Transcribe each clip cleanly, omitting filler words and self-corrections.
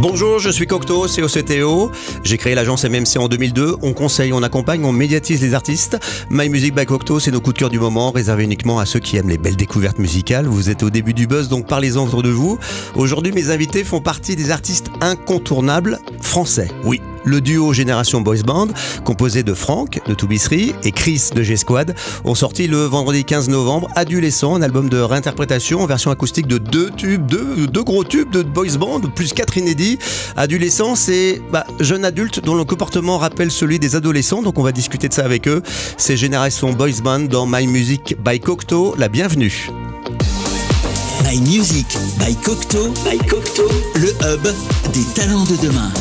Bonjour, je suis Cocteau, COCTO. J'ai créé l'agence MMC en 2002. On conseille, on accompagne, on médiatise les artistes. My Music by Cocteau, c'est nos coups de cœur du moment, réservés uniquement à ceux qui aiment les belles découvertes musicales. Vous êtes au début du buzz, donc parlez-en autour de vous. Aujourd'hui, mes invités font partie des artistes incontournables français. Oui, le duo Génération Boys Band, composé de Franck de Toubisserie et Chris de G-Squad, ont sorti le vendredi 15 novembre Adolescent, un album de réinterprétation en version acoustique de deux gros tubes de boys band, plus 4 inédits. Adolescent, c'est jeune adulte dont le comportement rappelle celui des adolescents, donc on va discuter de ça avec eux. C'est Génération Boys Band dans My Music by Cocteau. La bienvenue. My Music by Cocteau, le hub des talents de demain.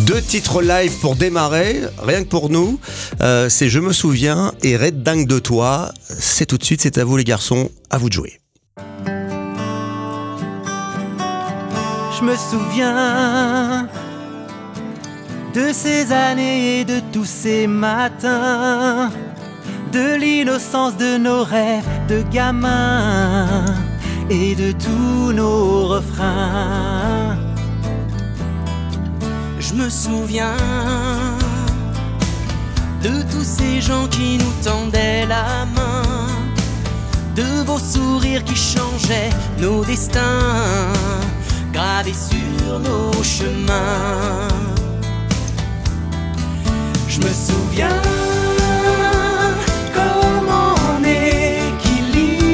2 titres live pour démarrer, rien que pour nous, c'est Je me souviens et Red dingue de toi. C'est tout de suite, c'est à vous les garçons, à vous de jouer. Je me souviens de ces années et de tous ces matins, de l'innocence de nos rêves de gamins et de tous nos refrains. Je me souviens de tous ces gens qui nous tendaient la main, de vos sourires qui changeaient nos destins, gravés sur nos chemins. Je me souviens comme en équilibre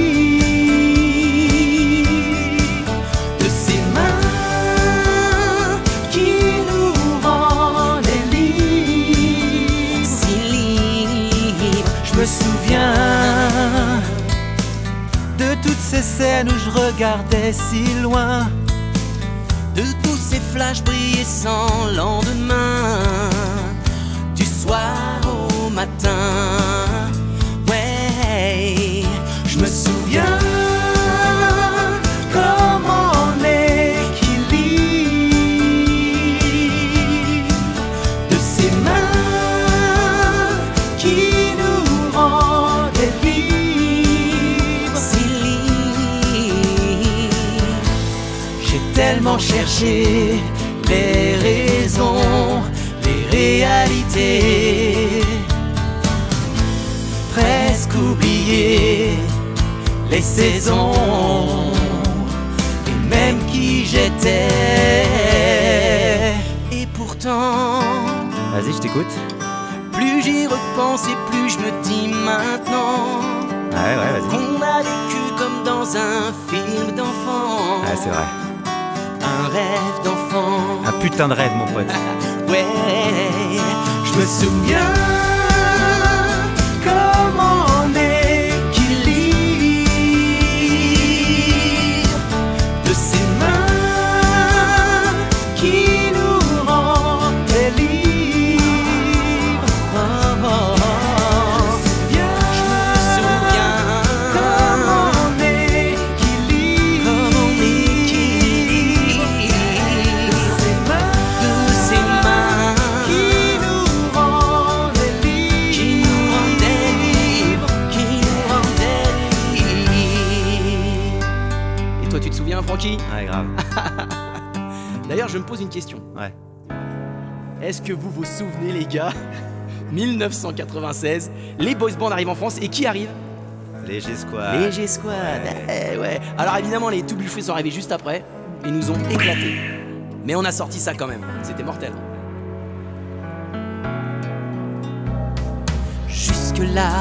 de ces mains qui nous rendaient libres, si libres. Je me souviens de toutes ces scènes où je regardais si loin, de tous ces flashs brillés sans lendemain, du soir au matin. Ouais, je me souviens comme en équilibre de ces mains qui nous rendaient libres, si libres. j'ai tellement cherché les raisons, les réalités, presque oublié les saisons et même qui j'étais. Et pourtant, Vas-y, je t'écoute. plus j'y repense et plus je me dis maintenant Ouais, vas-y. qu'on a vécu comme dans un film d'enfant. Ouais, c'est vrai. Un rêve d'enfant. Un putain de rêve, mon pote. Ouais, je me souviens comme en équilibre de ces mains qui nous rendaient libres. Oh, oh, oh. Je me souviens comme en équilibre de ces mains qui nous rendaient libres, qui nous rendaient libres. Et toi, tu te souviens, Francky? Ouais, grave. D'ailleurs, je me pose une question. Ouais. Est-ce que vous vous souvenez, les gars, 1996, les boys bands arrivent en France et qui arrive? Les G-Squad. Les G-Squad. Ouais. Alors évidemment, les Tout Buffets sont arrivés juste après et nous ont éclatés. Mais on a sorti ça quand même. C'était mortel. Jusque-là,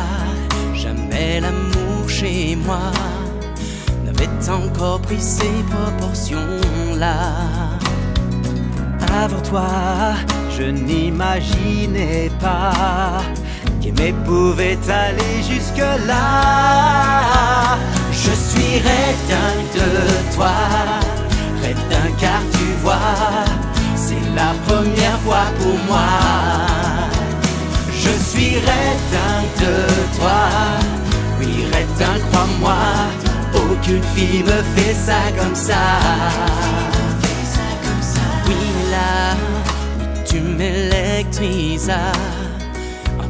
jamais l'amour chez moi n'avait encore pris ces proportions-là. Avant toi, je n'imaginais pas qu'aimer pouvait aller jusque-là. Je suis dingue de toi, dingue car tu vois, c'est la première fois pour moi. Je suis dingue de toi, oui dingue, crois-moi, aucune fille me fait ça comme ça. Oui là, tu m'électrises, à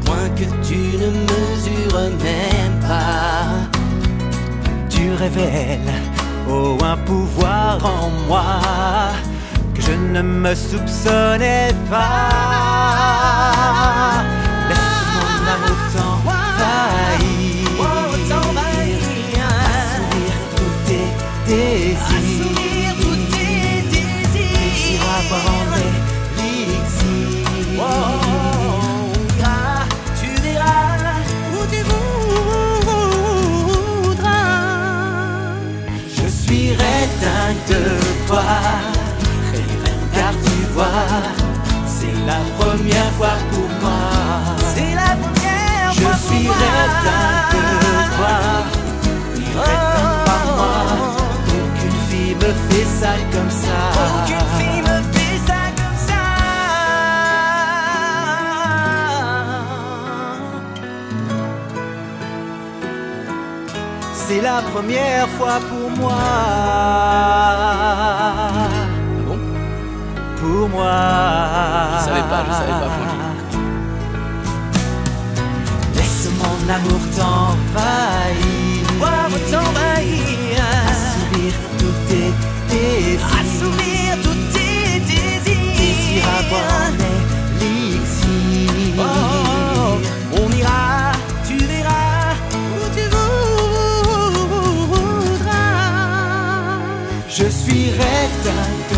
point que tu ne mesures même pas. Tu révèles, oh, un pouvoir en moi que je je ne me soupçonnais pas. Laisse mon amour t'envahir, assouvir tous tes désirs, désirs à boire en élixir. Tu verras où tu voudras. Je suis dingue de toi, car tu vois, c'est la première fois pour moi. C'est la première fois pour moi. Je suis dingue de toi, dingue par moi. Aucune fille me fait ça comme ça. Aucune fille me fait ça comme ça. C'est la première fois pour moi. Bon, Pour moi. je savais pas, Francky. Laisse mon amour t'envahir, assouvir tous tes désirs, désirs à boire en élixir. On ira, tu verras où tu voudras. Je suis dingue de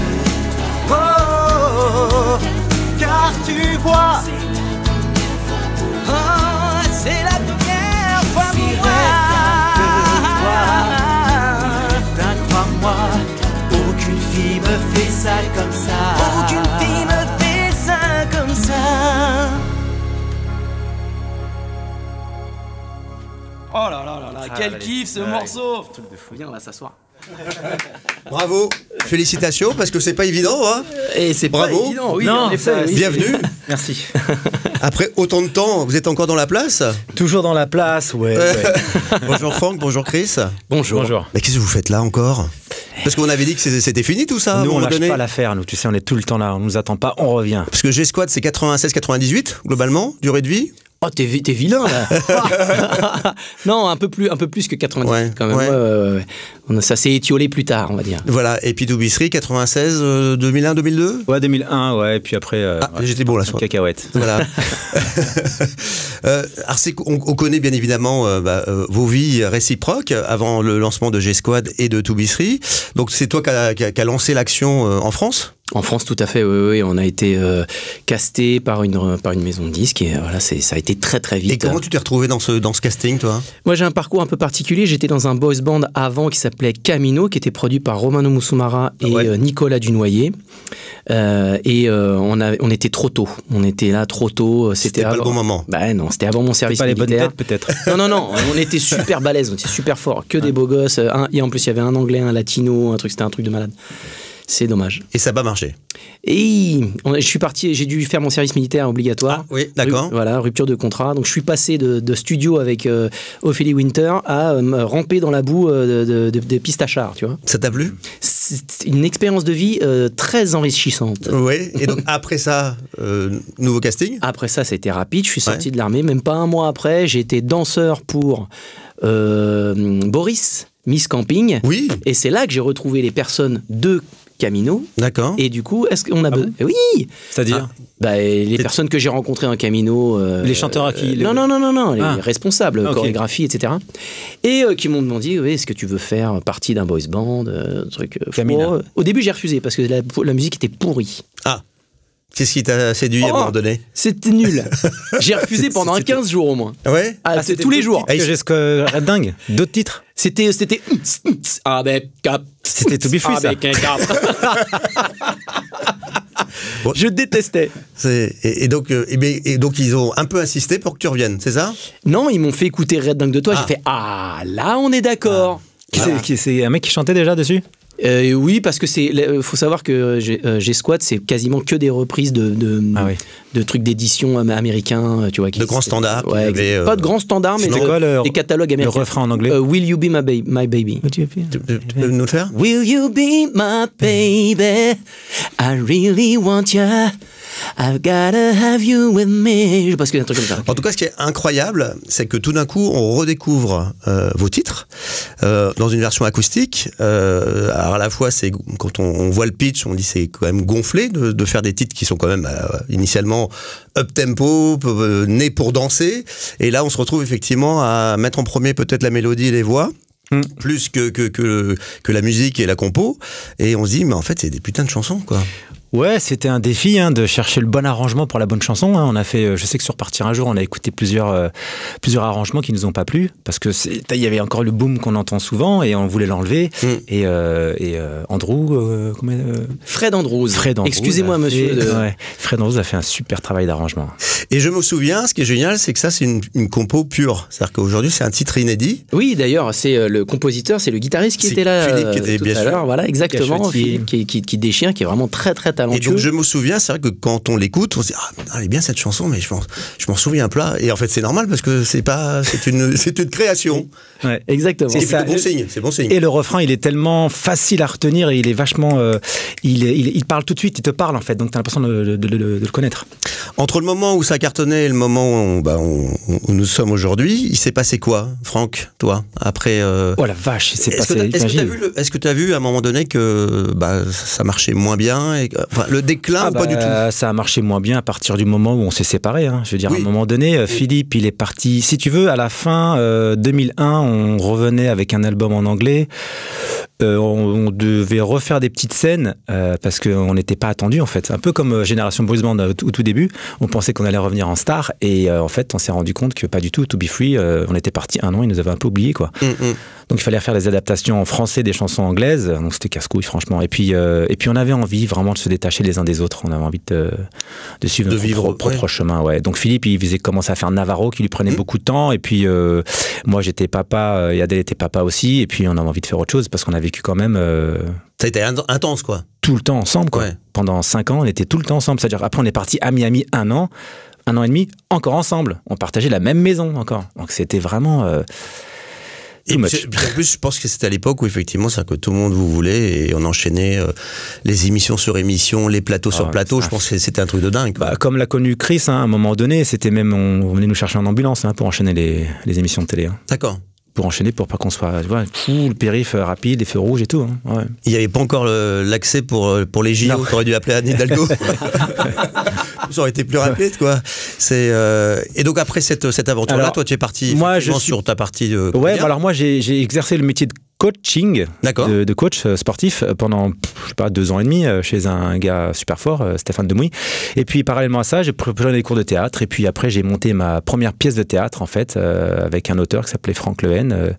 toi, car tu vois, c'est la première fois pour moi. Dingue, crois-moi, aucune fille me fait ça comme ça. Aucune fille me fait ça comme ça. Oh là là là là, quel kiff ce morceau. Truc de fou. Viens, on va s'asseoir. Bravo, félicitations parce que c'est pas évident, hein. Et c'est pas Bravo. évident, oui, Non, en effet, oui. Bienvenue. Merci. Après autant de temps, vous êtes encore dans la place. Toujours dans la place, ouais. Bonjour Franck, bonjour Chris. Bonjour. Bonjour. Mais qu'est-ce que vous faites là encore? Parce qu'on avait dit que c'était fini tout ça. à un Nous, on moment lâche donné. pas l'affaire, nous, tu sais, on est tout le temps là, on nous attend pas, on revient. Parce que G-Squad c'est 96-98 globalement, durée de vie. Oh, t'es vilain là. Non, un peu plus que 90 Ouais, quand même. ouais. Ouais. Ça s'est étiolé plus tard, on va dire. Voilà, et puis Toubisserie 96, 2001, 2002. Ouais, 2001, ouais, et puis après. J'étais bon là, soir. Cacahuète. Voilà. Alors on connaît bien évidemment vos vies réciproques avant le lancement de G-Squad et de Toubisserie. Donc c'est toi qui a lancé l'action en France. En France, tout à fait, oui. On a été casté par une maison de disques et voilà, ça a été très très vite. Et comment tu t'es retrouvé dans ce casting, toi? Moi, j'ai un parcours un peu particulier. J'étais dans un boys band avant qui s'appelait Camino, qui était produit par Romano Musumara et Nicolas Dunoyer. On était trop tôt. On était là trop tôt. C'était pas le bon moment. Bah non, c'était avant mon service Pas les bonnes militaire. têtes, peut-être. Non, on était super balèzes, on était super forts. Que des beaux gosses. Et en plus, il y avait un anglais, un latino, c'était un truc de malade. C'est dommage. Et ça n'a pas marché. Et je suis parti, j'ai dû faire mon service militaire obligatoire. Ah, oui, d'accord. Voilà, rupture de contrat. Donc je suis passé de studio avec Ophélie Winter à ramper dans la boue de Pistachard, tu vois. Ça t'a plu? C'est une expérience de vie très enrichissante. Oui. Et donc après ça, nouveau casting? Après ça, ça a été rapide. Je suis sorti de l'armée. Même pas un mois après, j'ai été danseur pour Boris, Miss Camping. Oui. Et c'est là que j'ai retrouvé les personnes de Camino. D'accord. Et du coup, est-ce qu'on a besoin... Oui. C'est-à-dire Les personnes que j'ai rencontrées en Camino... les chanteurs à qui Non, les responsables, Ok. chorégraphie, etc. Et qui m'ont demandé, est-ce que tu veux faire partie d'un boys band, truc... Camina. Au début, j'ai refusé, parce que la musique était pourrie. Ah. Qu'est-ce qui t'a séduit à un moment donné? C'était nul. J'ai refusé pendant 15 jours au moins. Ouais. C'était tous les jours. Que j'ai ce Red Dingue. D'autres titres. C'était avec cap. C'était To Be Free, ça. Avec un cap. Bon. Je détestais. Et donc ils ont un peu insisté pour que tu reviennes, c'est ça? Non, ils m'ont fait écouter Red Dingue de toi. J'ai fait là on est d'accord. C'est un mec qui chantait déjà dessus? Oui, parce que faut savoir que G-Squad, c'est quasiment que des reprises de trucs d'édition américains, tu vois. De grands standards. Ouais, pas de grands standards, mais C'était quoi des catalogues américains. Le refrain en anglais? Will you be my baby? Tu peux nous le faire? Will you be my baby? I really want ya. I've gotta have you with me. Parce qu'il y a un truc comme ça. En tout cas, ce qui est incroyable, c'est que tout d'un coup, on redécouvre vos titres dans une version acoustique. Alors Alors à la fois, c'est quand on voit le pitch, on dit c'est quand même gonflé de faire des titres qui sont quand même initialement up-tempo, nés pour danser. Et là, on se retrouve effectivement à mettre en premier peut-être la mélodie et les voix. Plus que la musique et la compo. Et on se dit, mais en fait, c'est des putains de chansons, quoi. Ouais, c'était un défi de chercher le bon arrangement pour la bonne chanson. On a fait, je sais que sur Partir un jour, on a écouté plusieurs arrangements qui nous ont pas plu parce que il y avait encore le boom qu'on entend souvent et on voulait l'enlever. Et Andrew, Fred Andrews. Excusez-moi, monsieur. Fred Andrews a fait un super travail d'arrangement. Et je me souviens, ce qui est génial, c'est que ça, c'est une compo pure. C'est-à-dire qu'aujourd'hui, c'est un titre inédit. Oui, d'ailleurs, c'est le compositeur, c'est le guitariste qui était là. Philippe, qui était tout bien à sûr. l'heure. Voilà, exactement. Philippe qui déchire, qui est vraiment très très talentueux. Et donc je me souviens, c'est vrai que quand on l'écoute, on se dit elle est bien cette chanson, mais je m'en souviens pas. Et en fait c'est normal parce que c'est une création. Ouais, exactement. C'est bon signe. C'est bon signe. Et le refrain, il est tellement facile à retenir et il est vachement, il parle tout de suite, il te parle en fait, donc t'as l'impression de le connaître. Entre le moment où ça cartonnait et le moment où nous sommes aujourd'hui, il s'est passé quoi, Franck, toi, après Oh la vache, il s'est passé. Est-ce que tu as vu à un moment donné que ça marchait moins bien et, le déclin ou pas du tout? Ça a marché moins bien à partir du moment où on s'est séparés. Je veux dire, à un moment donné, Philippe, il est parti. Si tu veux, à la fin 2001, on revenait avec un album en anglais. On devait refaire des petites scènes parce qu'on n'était pas attendu en fait. Un peu comme Génération Boys Band au tout début. On pensait qu'on allait revenir en star et en fait, on s'est rendu compte que pas du tout. To Be Free, on était parti 1 an, ils nous avaient un peu oubliés quoi. Donc il fallait faire des adaptations en français des chansons anglaises. Donc c'était casse-couille franchement. Et puis on avait envie vraiment de se détacher les uns des autres. On avait envie de suivre notre propre chemin. Ouais. Donc Philippe, il faisait commencer à faire Navarro qui lui prenait beaucoup de temps. Et puis moi j'étais papa et Adèle était papa aussi. Et puis on avait envie de faire autre chose parce qu'on a vécu quand même. Ça a été intense quoi. Tout le temps ensemble quoi. Ouais. Pendant 5 ans, on était tout le temps ensemble. C'est-à-dire après on est parti à Miami 1 an et demi encore ensemble. On partageait la même maison encore. Donc c'était vraiment. Et puis, en plus, je pense que c'était à l'époque où effectivement, c'est que tout le monde vous voulait et on enchaînait les émissions sur émissions, les plateaux sur plateaux. Je pense que c'était un truc de dingue. Quoi. Comme l'a connu Chris, à un moment donné, c'était même on venait nous chercher en ambulance pour enchaîner les émissions de télé. D'accord. Pour enchaîner, pour pas qu'on soit le périph' rapide, les feux rouges et tout. Ouais. Il n'y avait pas encore l'accès pour les JO. Tu aurais dû appeler Anne Hidalgo. Ça aurait été plus rapide, quoi. Et donc après cette aventure-là, toi tu es parti sur ta partie de... Ouais, alors moi j'ai exercé le métier de coaching, de coach sportif pendant, 2 ans et demi chez un gars super fort, Stéphane Demouy. Et puis parallèlement à ça, j'ai pris des cours de théâtre. Et puis après, j'ai monté ma première pièce de théâtre, en fait, avec un auteur qui s'appelait Franck Lehen.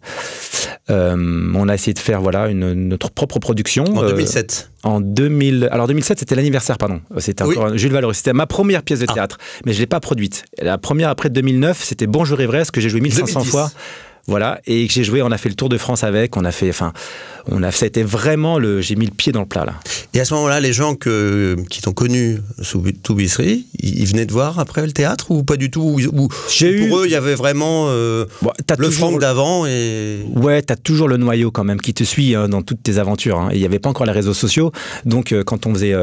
On a essayé de faire notre propre production. En 2007 Alors 2007, c'était l'anniversaire, pardon. C'était encore Jules Valory. C'était ma première pièce de théâtre, mais je ne l'ai pas produite. La première après 2009, c'était Bonjour Ivresse, que j'ai joué 1500 fois. Voilà, et que j'ai joué, on a fait le Tour de France avec, ça a été vraiment j'ai mis le pied dans le plat là. Et à ce moment-là, les gens qui t'ont connu sous To Be Free, ils venaient te voir après le théâtre ou pas du tout pour eux, il y avait vraiment le Franck d'avant et... Ouais, t'as toujours le noyau quand même qui te suit dans toutes tes aventures. Il n'y avait pas encore les réseaux sociaux, donc quand on faisait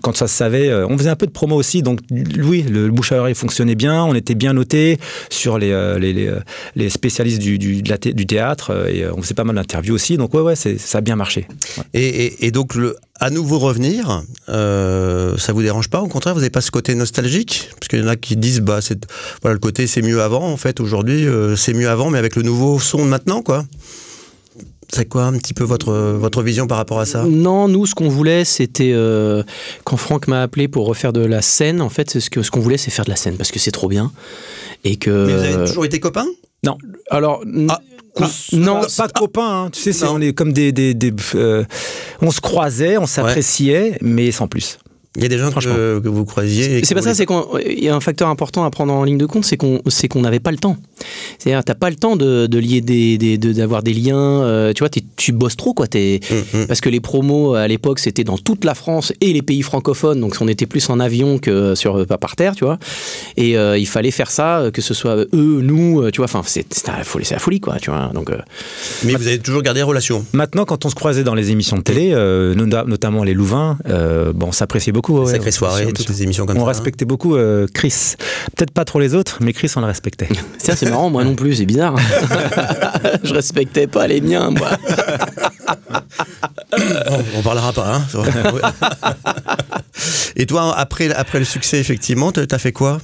quand ça se savait, on faisait un peu de promo aussi, donc oui, le bouche à oreille fonctionnait bien, on était bien noté sur les spécialistes du théâtre et on faisait pas mal d'interviews aussi, donc ouais, ça a bien marché. Ouais. Et donc à nouveau revenir, ça vous dérange pas? Au contraire, vous n'avez pas ce côté nostalgique? Parce qu'il y en a qui disent le côté c'est mieux avant. En fait, aujourd'hui, c'est mieux avant, mais avec le nouveau son de maintenant, quoi. C'est quoi un petit peu votre vision par rapport à ça? Non, nous, ce qu'on voulait, c'était quand Franck m'a appelé pour refaire de la scène. En fait, ce qu'on voulait, c'est faire de la scène parce que c'est trop bien et que. Mais vous avez toujours été copains? Non. Alors. Non, pas copains, tu sais, on est comme on se croisait, on s'appréciait, mais sans plus. Il y a des gens que vous croisiez. C'est pas ça, c'est qu'il y a un facteur important à prendre en ligne de compte, c'est qu'on n'avait pas le temps. C'est-à-dire, t'as pas le temps de lier d'avoir des liens. Tu vois, tu bosses trop, quoi. Parce que les promos à l'époque, c'était dans toute la France et les pays francophones, donc on était plus en avion que pas par terre, tu vois. Et il fallait faire ça, que ce soit eux, nous, tu vois. Enfin, c'est la folie, quoi. Tu vois. Donc. Mais vous avez toujours gardé relation. Maintenant, quand on se croisait dans les émissions de télé, notamment les Louvains, on s'appréciait beaucoup. Sacrée soirée, toutes les émissions comme ça. On respectait beaucoup Chris. Peut-être pas trop les autres, mais Chris, on le respectait. Ça, c'est marrant, moi non plus, c'est bizarre. Je respectais pas les miens, moi. On parlera pas, hein. Et toi, après le succès, effectivement, t'as fait quoi?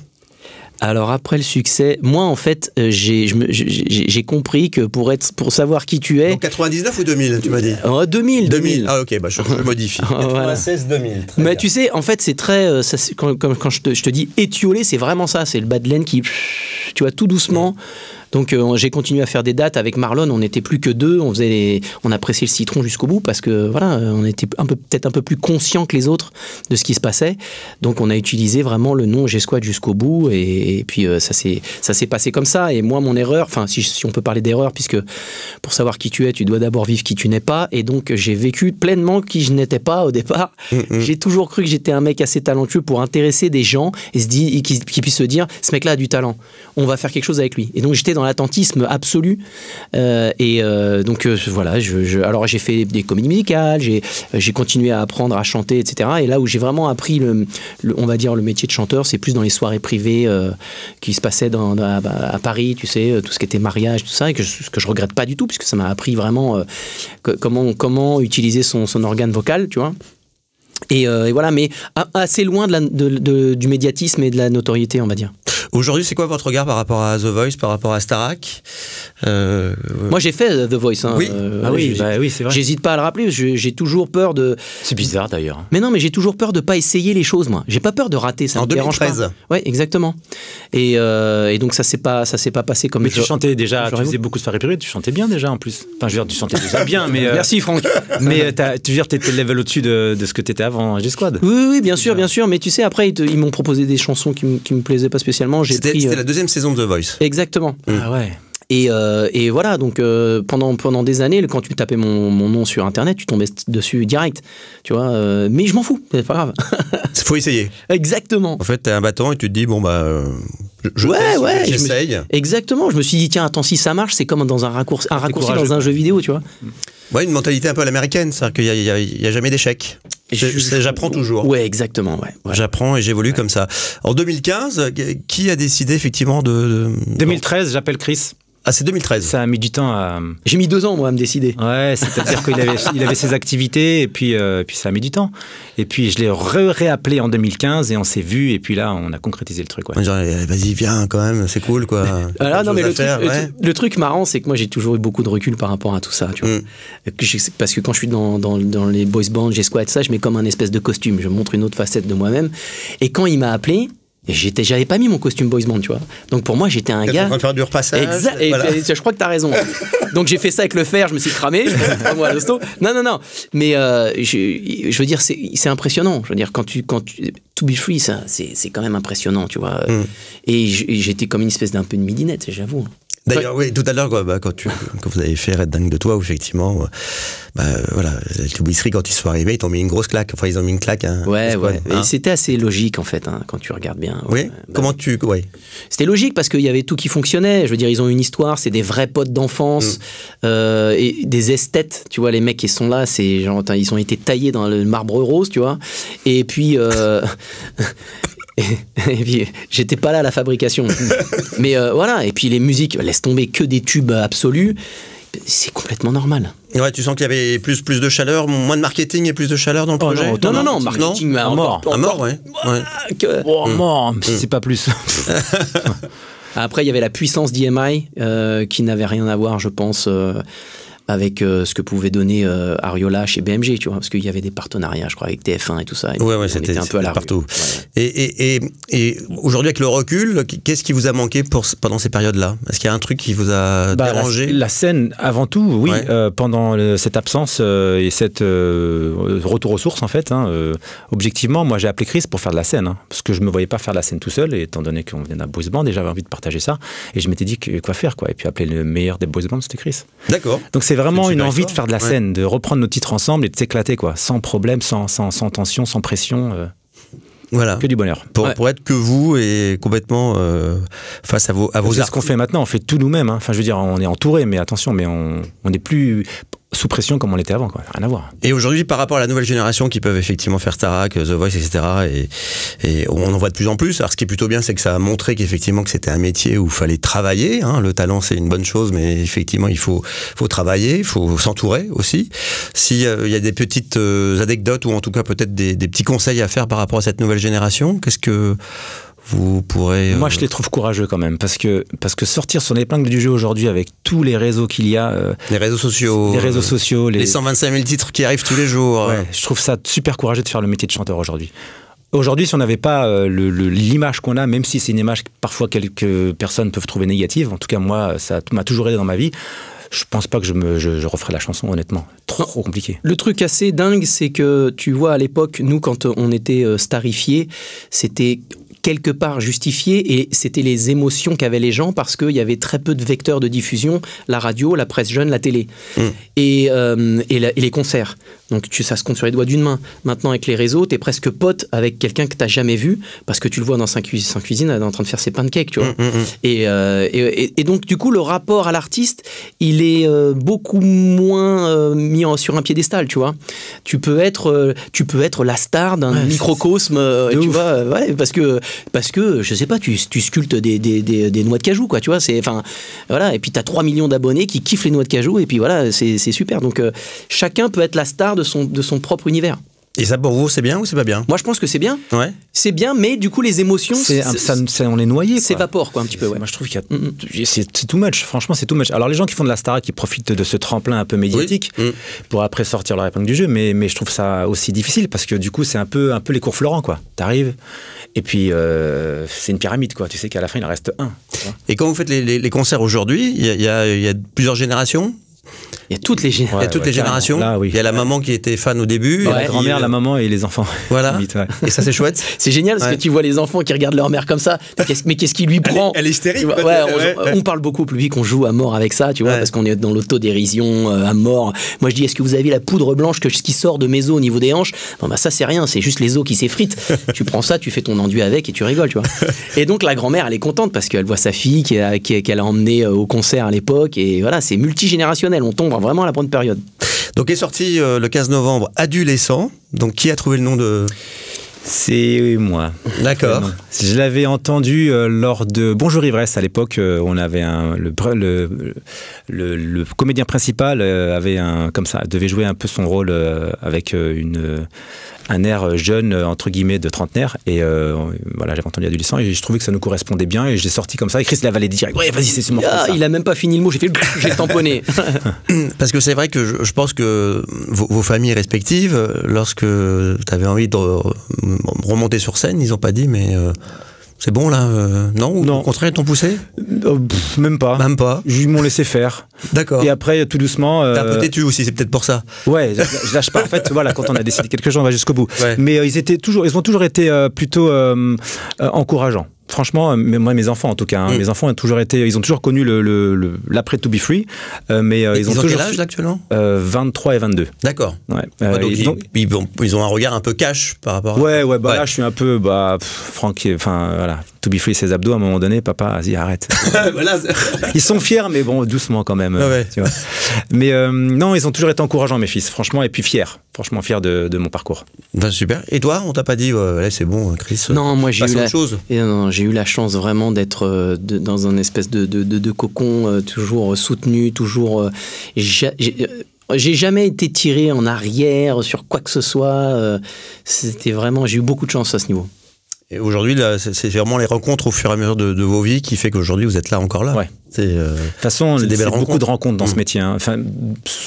Alors après le succès, moi en fait, j'ai compris que pour savoir qui tu es... Donc 99 ou 2000, tu m'as dit? 2000. Ah ok, bah je modifie. 96, 2000. Mais tu sais, en fait, c'est très... quand je te dis étiolé, c'est vraiment ça. C'est le bas de laine qui... Tu vois, tout doucement... Donc j'ai continué à faire des dates avec Marlon, on n'était plus que deux, on appréciait le citron jusqu'au bout parce que voilà, on était peut-être un peu plus conscients que les autres de ce qui se passait. Donc on a utilisé vraiment le nom G-Squad jusqu'au bout et puis ça s'est passé comme ça. Et moi mon erreur, enfin si on peut parler d'erreur, puisque pour savoir qui tu es, tu dois d'abord vivre qui tu n'es pas. Et donc j'ai vécu pleinement qui je n'étais pas au départ. J'ai toujours cru que j'étais un mec assez talentueux pour intéresser des gens et qui puissent se dire, ce mec-là a du talent, on va faire quelque chose avec lui. Et donc j'étais dans l'attentisme absolu donc voilà, alors j'ai fait des comédies musicales, j'ai continué à apprendre à chanter, etc. Et là où j'ai vraiment appris on va dire le métier de chanteur, c'est plus dans les soirées privées qui se passaient à Paris, tu sais, tout ce qui était mariage, tout ça, et ce que je regrette pas du tout, puisque ça m'a appris vraiment comment utiliser son organe vocal, tu vois. Et voilà, mais assez loin du médiatisme et de la notoriété, on va dire. Aujourd'hui, c'est quoi votre regard par rapport à The Voice, par rapport à Starac? Moi, j'ai fait The Voice. Hein. Oui. Oui, c'est vrai. J'hésite pas à le rappeler. J'ai toujours peur de. C'est bizarre d'ailleurs. Mais non, mais j'ai toujours peur de pas essayer les choses. Moi, j'ai pas peur de rater. Ça en me dérange 2013. pas. Ouais, exactement. Et donc ça s'est pas passé comme. Mais tu chantais déjà. Tu faisais beaucoup de soirées privées. Tu chantais bien déjà en plus. Enfin, je veux dire, tu chantais déjà bien, mais. Merci Franck. Mais tu veux dire, t'étais le level au-dessus de ce que t'étais avant G-Squad. Oui, bien sûr. Mais tu sais, après, ils m'ont proposé des chansons qui me plaisaient pas spécialement. C'était la deuxième saison de The Voice. Exactement. Ah ouais. Et voilà, donc pendant des années, quand tu tapais mon nom sur Internet, tu tombais dessus direct, tu vois. Mais je m'en fous, c'est pas grave. Faut essayer. Exactement. En fait, t'es un battant et tu te dis, bon bah... j'essaye. Exactement, je me suis dit, tiens, attends, si ça marche, c'est comme dans un raccourci dans un jeu vidéo, tu vois. Ouais, une mentalité un peu à l'américaine, c'est-à-dire qu'il n'y a jamais d'échec. J'apprends toujours. Ouais, exactement. Ouais. J'apprends et j'évolue comme ça. En 2015, qui a décidé effectivement 2013, j'appelle Chris. Ah, c'est 2013. Ça a mis du temps à... J'ai mis 2 ans, moi, à me décider. Ouais, c'est-à-dire qu'il avait ses activités et puis ça a mis du temps. Et puis je l'ai réappelé en 2015 et on s'est vu et puis là, on a concrétisé le truc. Ouais. Genre, vas-y, viens quand même, c'est cool, quoi. Alors, non, mais le truc marrant, c'est que moi, j'ai toujours eu beaucoup de recul par rapport à tout ça, tu vois. Parce que quand je suis dans les boys bands, G-Squad, ça, je mets comme un espèce de costume. Je montre une autre facette de moi-même. Et quand il m'a appelé... J'avais pas mis mon costume boys band, tu vois. Donc pour moi, j'étais un gars. En train de faire du repassage. Exact. Voilà. Et je crois que t'as raison. Donc j'ai fait ça avec le fer, je me suis cramé. Je me suis dit, moi à l'hosto. Non. Mais je veux dire, c'est impressionnant. Je veux dire, quand tu To Be Free, ça, c'est quand même impressionnant, tu vois. Et j'étais comme une espèce d'un peu de midinette, j'avoue. D'ailleurs, oui, tout à l'heure, quand vous avez fait Red Dingue de toi, où effectivement, voilà, le To Be Free, quand ils sont arrivés, ils t'ont mis une grosse claque. Enfin, ils ont mis une claque. Hein, ouais. Et c'était assez logique, en fait, hein, quand tu regardes bien. Oui. Ouais. C'était logique parce qu'il y avait tout qui fonctionnait. Je veux dire, ils ont une histoire, c'est des vrais potes d'enfance, et des esthètes. Tu vois, les mecs qui sont là, c'est genre, ils ont été taillés dans le marbre rose, tu vois. Et puis. Et puis, j'étais pas là à la fabrication. Mais voilà, et puis les musiques, laisse tomber, que des tubes absolus. C'est complètement normal. Ouais, tu sens qu'il y avait plus de chaleur, moins de marketing et plus de chaleur dans le projet. Non, marketing à mort. À mort, ouais. Mort, c'est pas plus. Après, il y avait la puissance d'EMI qui n'avait rien à voir, je pense, avec ce que pouvait donner Ariola chez BMG, tu vois, parce qu'il y avait des partenariats, je crois, avec TF1 et tout ça. Ouais, c'était un peu à la partout. Ouais. Et aujourd'hui, avec le recul, qu'est-ce qui vous a manqué pendant ces périodes-là? Est-ce qu'il y a un truc qui vous a dérangé? La scène, avant tout, oui. Ouais. Pendant cette absence et cette retour aux sources, en fait, objectivement, moi, j'ai appelé Chris pour faire de la scène, parce que je me voyais pas faire de la scène tout seul, et étant donné qu'on venait d'un boys band, et j'avais envie de partager ça, et je m'étais dit quoi faire, quoi. Et puis appeler le meilleur des boys bands, c'était Chris. D'accord. Donc c'est vraiment une envie de faire de la scène, de reprendre nos titres ensemble et de s'éclater, quoi, sans problème, sans tension, sans pression. Voilà. Que du bonheur. Pour être que vous et complètement face à vos c'est ce qu'on fait maintenant, on fait tout nous-mêmes. Enfin, je veux dire, on est entouré, mais attention, mais on n'est plus sous pression comme on l'était avant, quoi. Rien à voir. Et aujourd'hui, par rapport à la nouvelle génération qui peuvent effectivement faire Starac, The Voice, etc., et on en voit de plus en plus. Alors, ce qui est plutôt bien, c'est que ça a montré qu'effectivement que c'était un métier où il fallait travailler. Hein. Le talent, c'est une bonne chose, mais effectivement, il faut travailler, il faut s'entourer aussi. S'il y a des petites anecdotes ou en tout cas peut-être des petits conseils à faire par rapport à cette nouvelle génération, qu'est-ce que vous pourrez... Moi, je les trouve courageux quand même, parce que sortir son épingle du jeu aujourd'hui avec tous les réseaux qu'il y a... les réseaux sociaux. Les 125 000 titres qui arrivent tous les jours. Ouais, je trouve ça super courageux de faire le métier de chanteur aujourd'hui. Aujourd'hui, si on n'avait pas l'image qu'on a, même si c'est une image que parfois quelques personnes peuvent trouver négative, en tout cas moi, ça m'a toujours aidé dans ma vie, je pense pas que je referais la chanson, honnêtement. Trop compliqué. Le truc assez dingue, c'est que tu vois, à l'époque, nous, quand on était starifiés, c'était quelque part justifié et c'était les émotions qu'avaient les gens parce qu'il y avait très peu de vecteurs de diffusion, la radio, la presse jeune, la télé et les concerts. Donc ça se compte sur les doigts d'une main. Maintenant avec les réseaux, t'es presque pote avec quelqu'un que t'as jamais vu parce que tu le vois dans sa cuisine en train de faire ses pancakes, tu vois. Et donc du coup le rapport à l'artiste, il est beaucoup moins mis sur un piédestal, tu vois. Tu peux être la star d'un microcosme, tu vois, parce que je sais pas, tu sculptes des noix de cajou, quoi, tu vois. Voilà. Et puis t'as 3 millions d'abonnés qui kiffent les noix de cajou et puis voilà, c'est super. Donc chacun peut être la star de son propre univers. Et ça, pour vous, c'est bien ou c'est pas bien? Moi, je pense que c'est bien. Ouais. C'est bien, mais du coup, les émotions... on est noyé. S'évapore, quoi, un petit peu. Ouais. Moi, je trouve qu'il y a... C'est too much. Franchement, c'est too much. Alors, les gens qui font de la Starac, qui profitent de ce tremplin un peu médiatique pour après sortir leur épingle du jeu, mais je trouve ça aussi difficile parce que du coup, c'est un peu les cours Florent, quoi. T'arrives et puis c'est une pyramide, quoi. Tu sais qu'à la fin, il en reste un. Et quand vous faites les concerts aujourd'hui, il y a plusieurs générations? Il y a toutes les générations. Il y a toutes les générations. Là, oui. Il y a la maman qui était fan au début. La grand-mère, la maman et les enfants. Voilà. Limite, ouais. Et ça, c'est chouette. C'est génial parce que tu vois les enfants qui regardent leur mère comme ça. Mais qu'est-ce qui lui prend? Elle est hystérique. On parle beaucoup au public, on joue à mort avec ça, tu vois, parce qu'on est dans l'autodérision à mort. Moi, je dis, est-ce que vous avez la poudre blanche qui sort de mes os au niveau des hanches? Non, bah ça, c'est rien, c'est juste les os qui s'effritent. Tu prends ça, tu fais ton enduit avec et tu rigoles, tu vois. Et donc, la grand-mère, elle est contente parce qu'elle voit sa fille qu'elle a emmenée au concert à l'époque. Et voilà, c'est multigénérationnel. On tombe vraiment à la bonne période. Donc est sorti le 15 novembre Adolescent. Donc qui a trouvé le nom de... C'est moi. D'accord. Je l'avais entendu lors de Bonjour Ivresse à l'époque. On avait le comédien principal devait jouer un peu son rôle avec un air jeune entre guillemets de trentenaire et voilà, j'avais entendu Adolescent et je trouvais que ça nous correspondait bien et je l'ai sorti comme ça et Chris l'avait dit direct. Ouais, vas-y, c'est ce morceau. Il a même pas fini le mot, j'ai tamponné. Parce que c'est vrai que je pense que vos familles respectives, lorsque tu avais envie de remonter sur scène, ils ont pas dit mais c'est bon là, non? Ou non. Au contraire, ils t'ont poussé? Même pas. Même pas. Ils m'ont laissé faire. D'accord. Et après, tout doucement... T'es un peu têtu aussi, c'est peut-être pour ça. Ouais, je lâche pas. En fait, voilà, quand on a décidé quelque chose, on va jusqu'au bout. Ouais. Mais ils ont toujours été plutôt encourageants. Franchement, mes enfants en tout cas, mes enfants ils ont toujours connu l'après To Be Free, mais ils ont toujours quel âge actuellement? 23 et 22. D'accord. Ouais. Donc ils ont un regard un peu cash par rapport. Là je suis un peu Franck, enfin voilà, To Be Free ses abdos à un moment donné, papa, vas-y arrête. Voilà. Ils sont fiers, mais bon doucement quand même. Tu vois. Mais non, ils ont toujours été encourageants mes fils, franchement, et puis fiers. Franchement fiers de mon parcours. Ben, super. Et toi, on t'a pas dit là c'est bon, Chris? Non, moi j'ai eu la chance vraiment d'être dans un espèce de cocon toujours soutenu, toujours. J'ai jamais été tiré en arrière sur quoi que ce soit. C'était vraiment, j'ai eu beaucoup de chance à ce niveau. Et aujourd'hui, c'est vraiment les rencontres au fur et à mesure de vos vies qui fait qu'aujourd'hui vous êtes là encore là. Ouais. De toute façon, c'est beaucoup de rencontres dans ce métier. Hein. Enfin,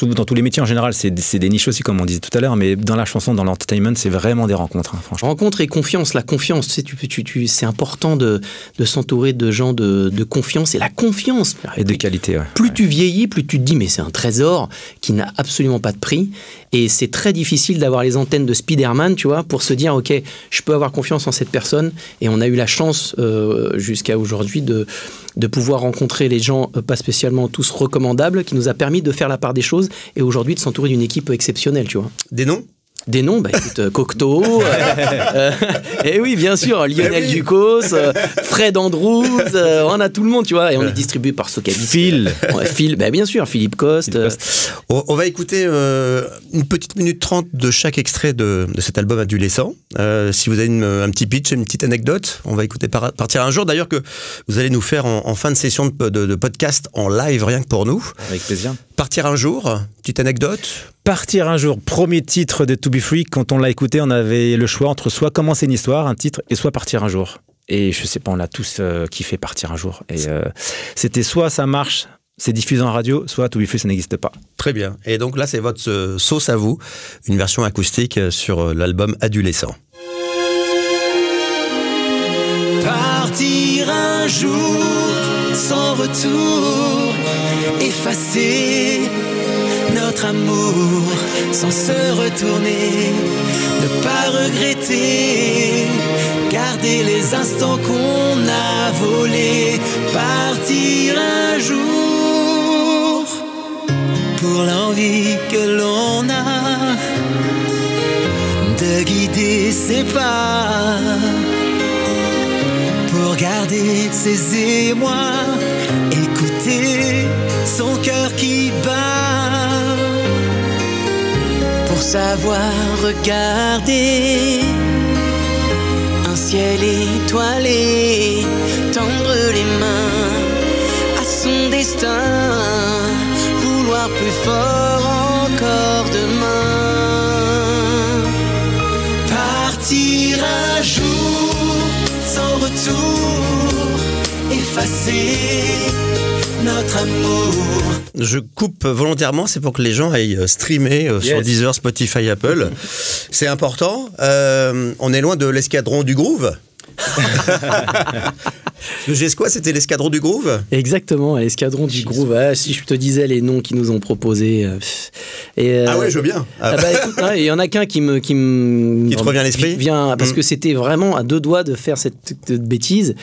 dans tous les métiers en général, c'est des niches aussi, comme on disait tout à l'heure, mais dans la chanson, dans l'entertainment, c'est vraiment des rencontres. Hein, franchement. Rencontres et confiance. La confiance, tu sais, c'est important de s'entourer de gens de confiance et la confiance. Et de qualité, ouais. Plus tu vieillis, plus tu te dis, mais c'est un trésor qui n'a absolument pas de prix. Et c'est très difficile d'avoir les antennes de Spider-Man, tu vois, pour se dire, ok, je peux avoir confiance en cette personne. Et on a eu la chance, jusqu'à aujourd'hui, de pouvoir rencontrer les gens pas spécialement tous recommandables, qui nous a permis de faire la part des choses et aujourd'hui de s'entourer d'une équipe exceptionnelle, tu vois. Des noms? Des noms, bah écoute, Cocteau, et oui, bien sûr, Lionel Ducos, Fred Andrews, on a tout le monde, tu vois, et on est distribué par Socabis. Phil, bah bien sûr, Philippe Coste. On va écouter une petite minute 30 de chaque extrait de cet album adolescent. Si vous avez un petit pitch, une petite anecdote, on va écouter Partir un jour, d'ailleurs, que vous allez nous faire en fin de session de podcast en live, rien que pour nous. Avec plaisir. Partir un jour, petite anecdote. Partir un jour, premier titre de To Be Free. Quand on l'a écouté, on avait le choix entre soit commencer une histoire, un titre, et soit partir un jour. Et je sais pas, on l'a tous kiffé Partir un jour. Et c'était soit ça marche, c'est diffusé en radio, soit To Be Free, ça n'existe pas. Très bien. Et donc là, c'est votre sauce à vous, une version acoustique sur l'album Adolescent. Partir un jour sans retour, effacer notre amour sans se retourner, ne pas regretter, garder les instants qu'on a volés, partir un jour pour l'envie que l'on a de guider ses pas, pour garder ses émois, écouter son cœur qui bat, pour savoir regarder un ciel étoilé, tendre les mains à son destin, vouloir plus fort encore demain, partir un jour sans retour, effacer notre amour. Je coupe volontairement, c'est pour que les gens aillent streamer sur Deezer, Spotify, Apple. C'est important. On est loin de l'escadron du groove. Le G-Squad, c'était l'escadron du groove. Exactement, l'escadron du groove. Ah, si je te disais les noms qu'ils nous ont proposés. Ah ouais, je veux bien. Bah, écoute, il y en a qu'un qui te revient à l'esprit. Parce que c'était vraiment à deux doigts de faire cette bêtise.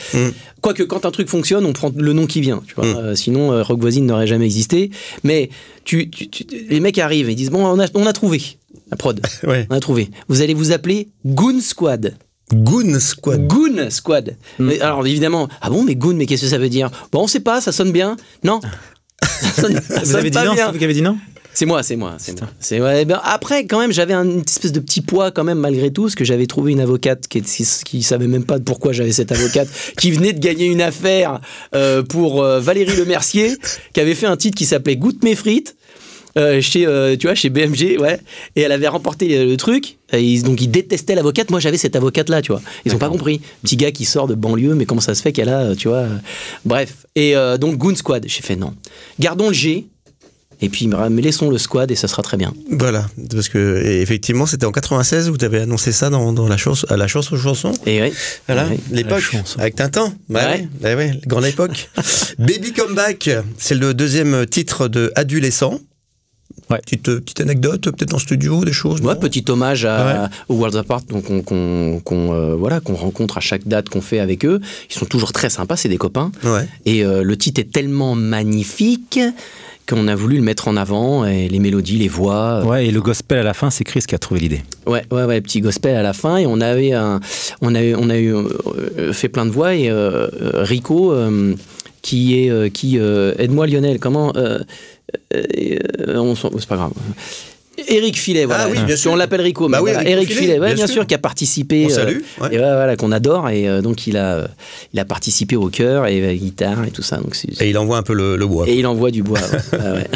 Quoique, quand un truc fonctionne, on prend le nom qui vient. Tu vois. Sinon, Rock Voisine n'aurait jamais existé. Mais les mecs arrivent et ils disent bon, on a trouvé la prod. Ouais. On a trouvé. Vous allez vous appeler Goon Squad. Goon Squad. Goon Squad. Mais, alors évidemment, ah bon, mais Goon, mais qu'est-ce que ça veut dire? Bon, on sait pas, ça sonne bien. Non. Vous avez dit non? C'est vous qui avez dit non? C'est moi. Ouais, ben, après, quand même, j'avais une espèce de petit poids quand même malgré tout, parce que j'avais trouvé une avocate qui savait même pas pourquoi j'avais cette avocate, qui venait de gagner une affaire pour Valérie Lemercier, qui avait fait un titre qui s'appelait Goûte mes frites. Chez BMG, ouais, et elle avait remporté le truc, donc ils détestaient l'avocate. Moi j'avais cette avocate là, tu vois, ils ont pas compris, petit gars qui sort de banlieue, mais comment ça se fait qu'elle a, tu vois, bref, et donc Goon Squad, j'ai fait non, gardons le G, et puis mais laissons le squad et ça sera très bien. Voilà, parce que effectivement c'était en 96 où tu avais annoncé ça dans la chanson. Et oui. Voilà, l'époque avec Tintin. Ouais. Grande époque. Baby Come Back, c'est le deuxième titre de Adolescent. Ouais. Petite anecdote, peut-être en studio, des choses. Ouais, petit hommage aux Worlds Apart, donc qu'on rencontre à chaque date qu'on fait avec eux. Ils sont toujours très sympas, c'est des copains. Ouais. Et le titre est tellement magnifique qu'on a voulu le mettre en avant, et les mélodies, les voix. Ouais, et le gospel à la fin, c'est Chris qui a trouvé l'idée. Ouais, petit gospel à la fin, et on a eu fait plein de voix, et Rico, aide-moi Lionel, comment c'est pas grave. Éric Filet, voilà. Ah oui, bien sûr. On l'appelle Rico, mais voilà. Éric Filet, bien sûr, qui a participé. On salue. Et voilà, qu'on adore, et donc il a participé au chœur et la guitare et tout ça. Donc et il envoie un peu le bois. Et il envoie du bois. Ouais.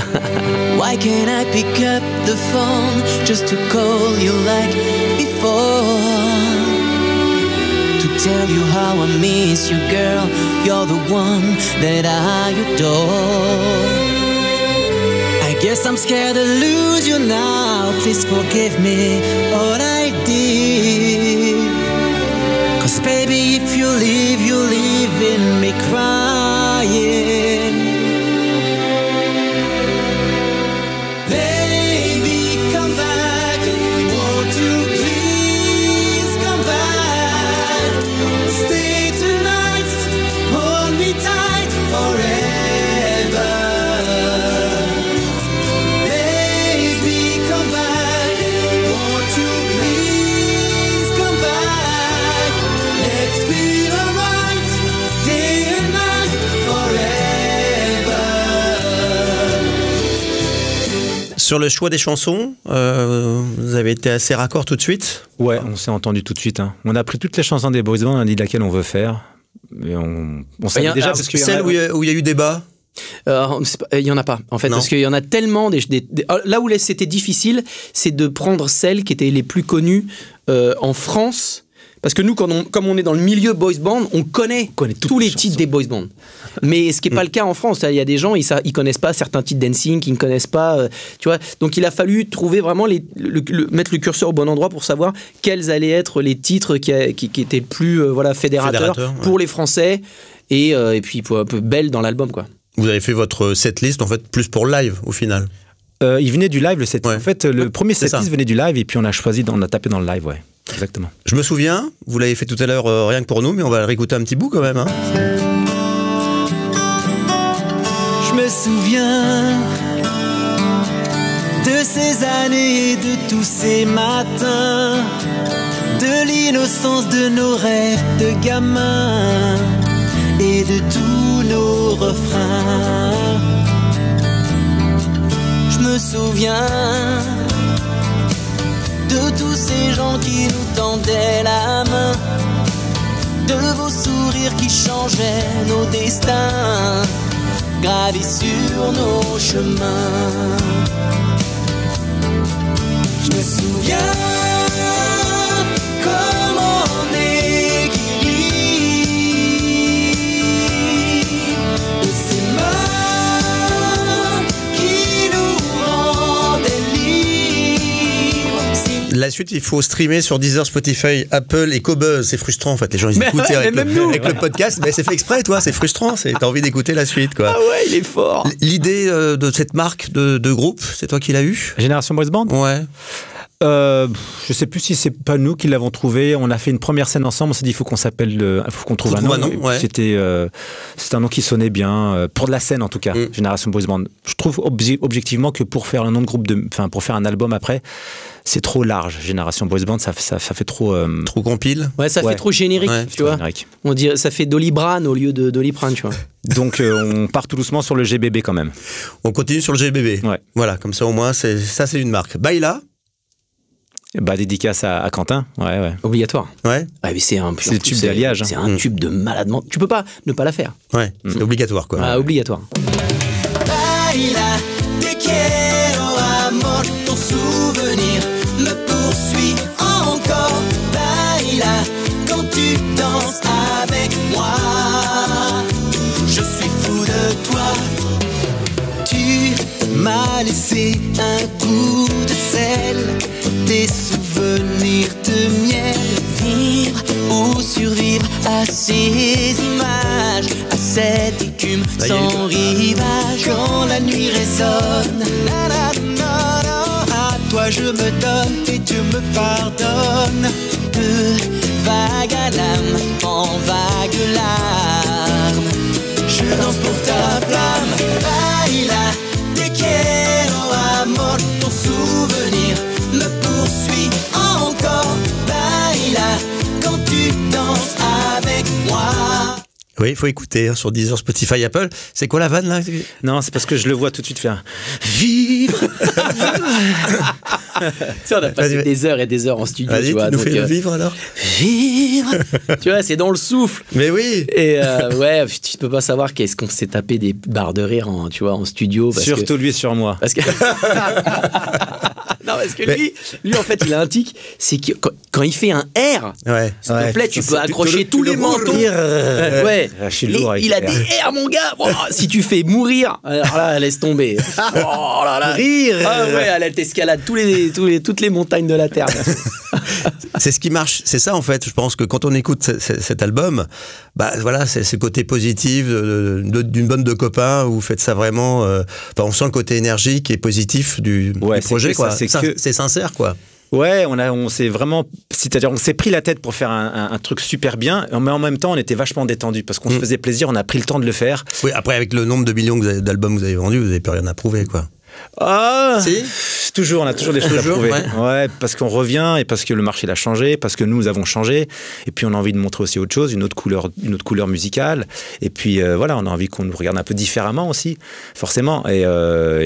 Why can't I pick up the phone just to call you like before? To tell you how I miss you, girl. You're the one that I adore. I guess I'm scared to lose you now. Please forgive me all I did. 'Cause baby, if you leave, you're leaving me crying. Baby, come back. Won't you please come back? Stay tonight, hold me tight forever. To Sur le choix des chansons, vous avez été assez raccord tout de suite? Ouais, on s'est entendu tout de suite. Hein. On a pris toutes les chansons des boys bands, on a dit laquelle on veut faire. Mais on savait déjà parce que celle où il y a eu débat. Il n'y en a pas, en fait, parce qu'il y en a tellement. Là où c'était difficile, c'est de prendre celles qui étaient les plus connues en France. Parce que nous, comme on est dans le milieu boys band, on connaît tous les titres des boys band. Mais ce qui n'est pas le cas en France. Il y a des gens, ils ne connaissent pas certains titres d'NSYNC, ils ne connaissent pas. Tu vois. Donc il a fallu trouver vraiment mettre le curseur au bon endroit pour savoir quels allaient être les titres qui étaient plus fédérateurs pour les Français et puis un peu belles dans l'album, quoi. Vous avez fait votre setlist en fait plus pour le live au final. Il venait du live le setlist. En fait, le premier setlist venait du live et puis on a tapé dans le live, ouais. Exactement. Je me souviens, vous l'avez fait tout à l'heure rien que pour nous, mais on va réécouter un petit bout quand même. Hein. Je me souviens de ces années, de tous ces matins, de l'innocence de nos rêves de gamins et de tous nos refrains. Je me souviens de tous ces gens qui nous tendaient la main, de vos sourires qui changeaient nos destins, gravés sur nos chemins. Je me souviens comment on est guéri de ces mains qui nous rendaient libres. La suite, il faut streamer sur Deezer, Spotify, Apple et Qobuz. C'est frustrant en fait, les gens ils écoutent avec le podcast. Mais c'est fait exprès, toi, c'est frustrant. T'as envie d'écouter la suite, quoi. Ah ouais, il est fort. L'idée de cette marque de groupe, c'est toi qui l'as eu? Génération Boys Band? Ouais. Je sais plus si c'est pas nous qui l'avons trouvé. On a fait une première scène ensemble. On s'est dit il faut qu'on trouve un nom. Ouais. C'était un nom qui sonnait bien pour de la scène en tout cas. Génération Boys Band. Je trouve objectivement que pour faire un nom de groupe, pour faire un album après, c'est trop large. Génération Boys Band, ça fait trop. Trop compile. Ouais, ça fait trop générique, tu vois. Générique. On dirait ça fait Doliprane au lieu de Doliprane, tu vois. Donc on part tout doucement sur le GBB quand même. On continue sur le GBB. Ouais. Voilà, comme ça au moins c'est une marque. Baila. Dédicace à Quentin, ouais. Obligatoire. Ouais. Ah, mais c'est un tube d'alliage. C'est un tube de malade. Tu peux pas ne pas la faire. Ouais, c'est obligatoire, quoi. Ah, obligatoire. Baila, te quiero amor, ton souvenir me poursuit encore. Baila, quand tu danses avec moi, je suis fou de toi. Tu m'as laissé un goût de sel, des souvenirs de miel. Vivre ou survivre à ces images, à cette écume sans rivage. Quand la nuit résonne, à toi je me donne et Dieu me pardonne. De vague à l'âme, en vague larmes, je danse pour ta flamme. Baila, te quiero amor, ton souvenir me poursuit encore. Baila, quand tu danses avec moi. Oui, il faut écouter sur Deezer, Spotify, Apple. C'est quoi la vanne là? Non, c'est parce que je le vois tout de suite faire vivre. Tu sais, on a passé des heures et des heures en studio. Vas-y, tu vois, nous fais le vivre alors. Vivre. Tu vois, c'est dans le souffle. Mais oui. Et ouais, tu peux pas savoir qu'est-ce qu'on s'est tapé des barres de rire en studio. Surtout lui sur moi. Parce que non, parce que lui en fait, il a un tic, c'est que quand il fait un R, s'il te plaît, tu peux accrocher tous les mentons. Ouais. Il a des R, mon gars. Oh, si tu fais mourir, alors là, laisse tomber. Oh là là. Rire. Ah ouais, elle t'escalade toutes les montagnes de la terre. C'est ce qui marche. C'est ça en fait. Je pense que quand on écoute cet album, voilà, c'est ce côté positif d'une bande de copains où vous faites ça vraiment. On sent le côté énergique et positif du projet. C'est sincère, quoi. Ouais, on s'est vraiment, c'est-à-dire on s'est pris la tête pour faire un truc super bien, mais en même temps on était vachement détendu parce qu'on se faisait plaisir, on a pris le temps de le faire. Oui, après avec le nombre de millions d'albums que vous avez vendus, vous n'avez plus rien à prouver, quoi. Si Toujours, on a toujours des choses à prouver. Ouais, parce qu'on revient et parce que le marché l'a changé, parce que nous avons changé. Et puis on a envie de montrer aussi autre chose, une autre couleur musicale. Et puis voilà, on a envie qu'on nous regarde un peu différemment aussi, forcément. Et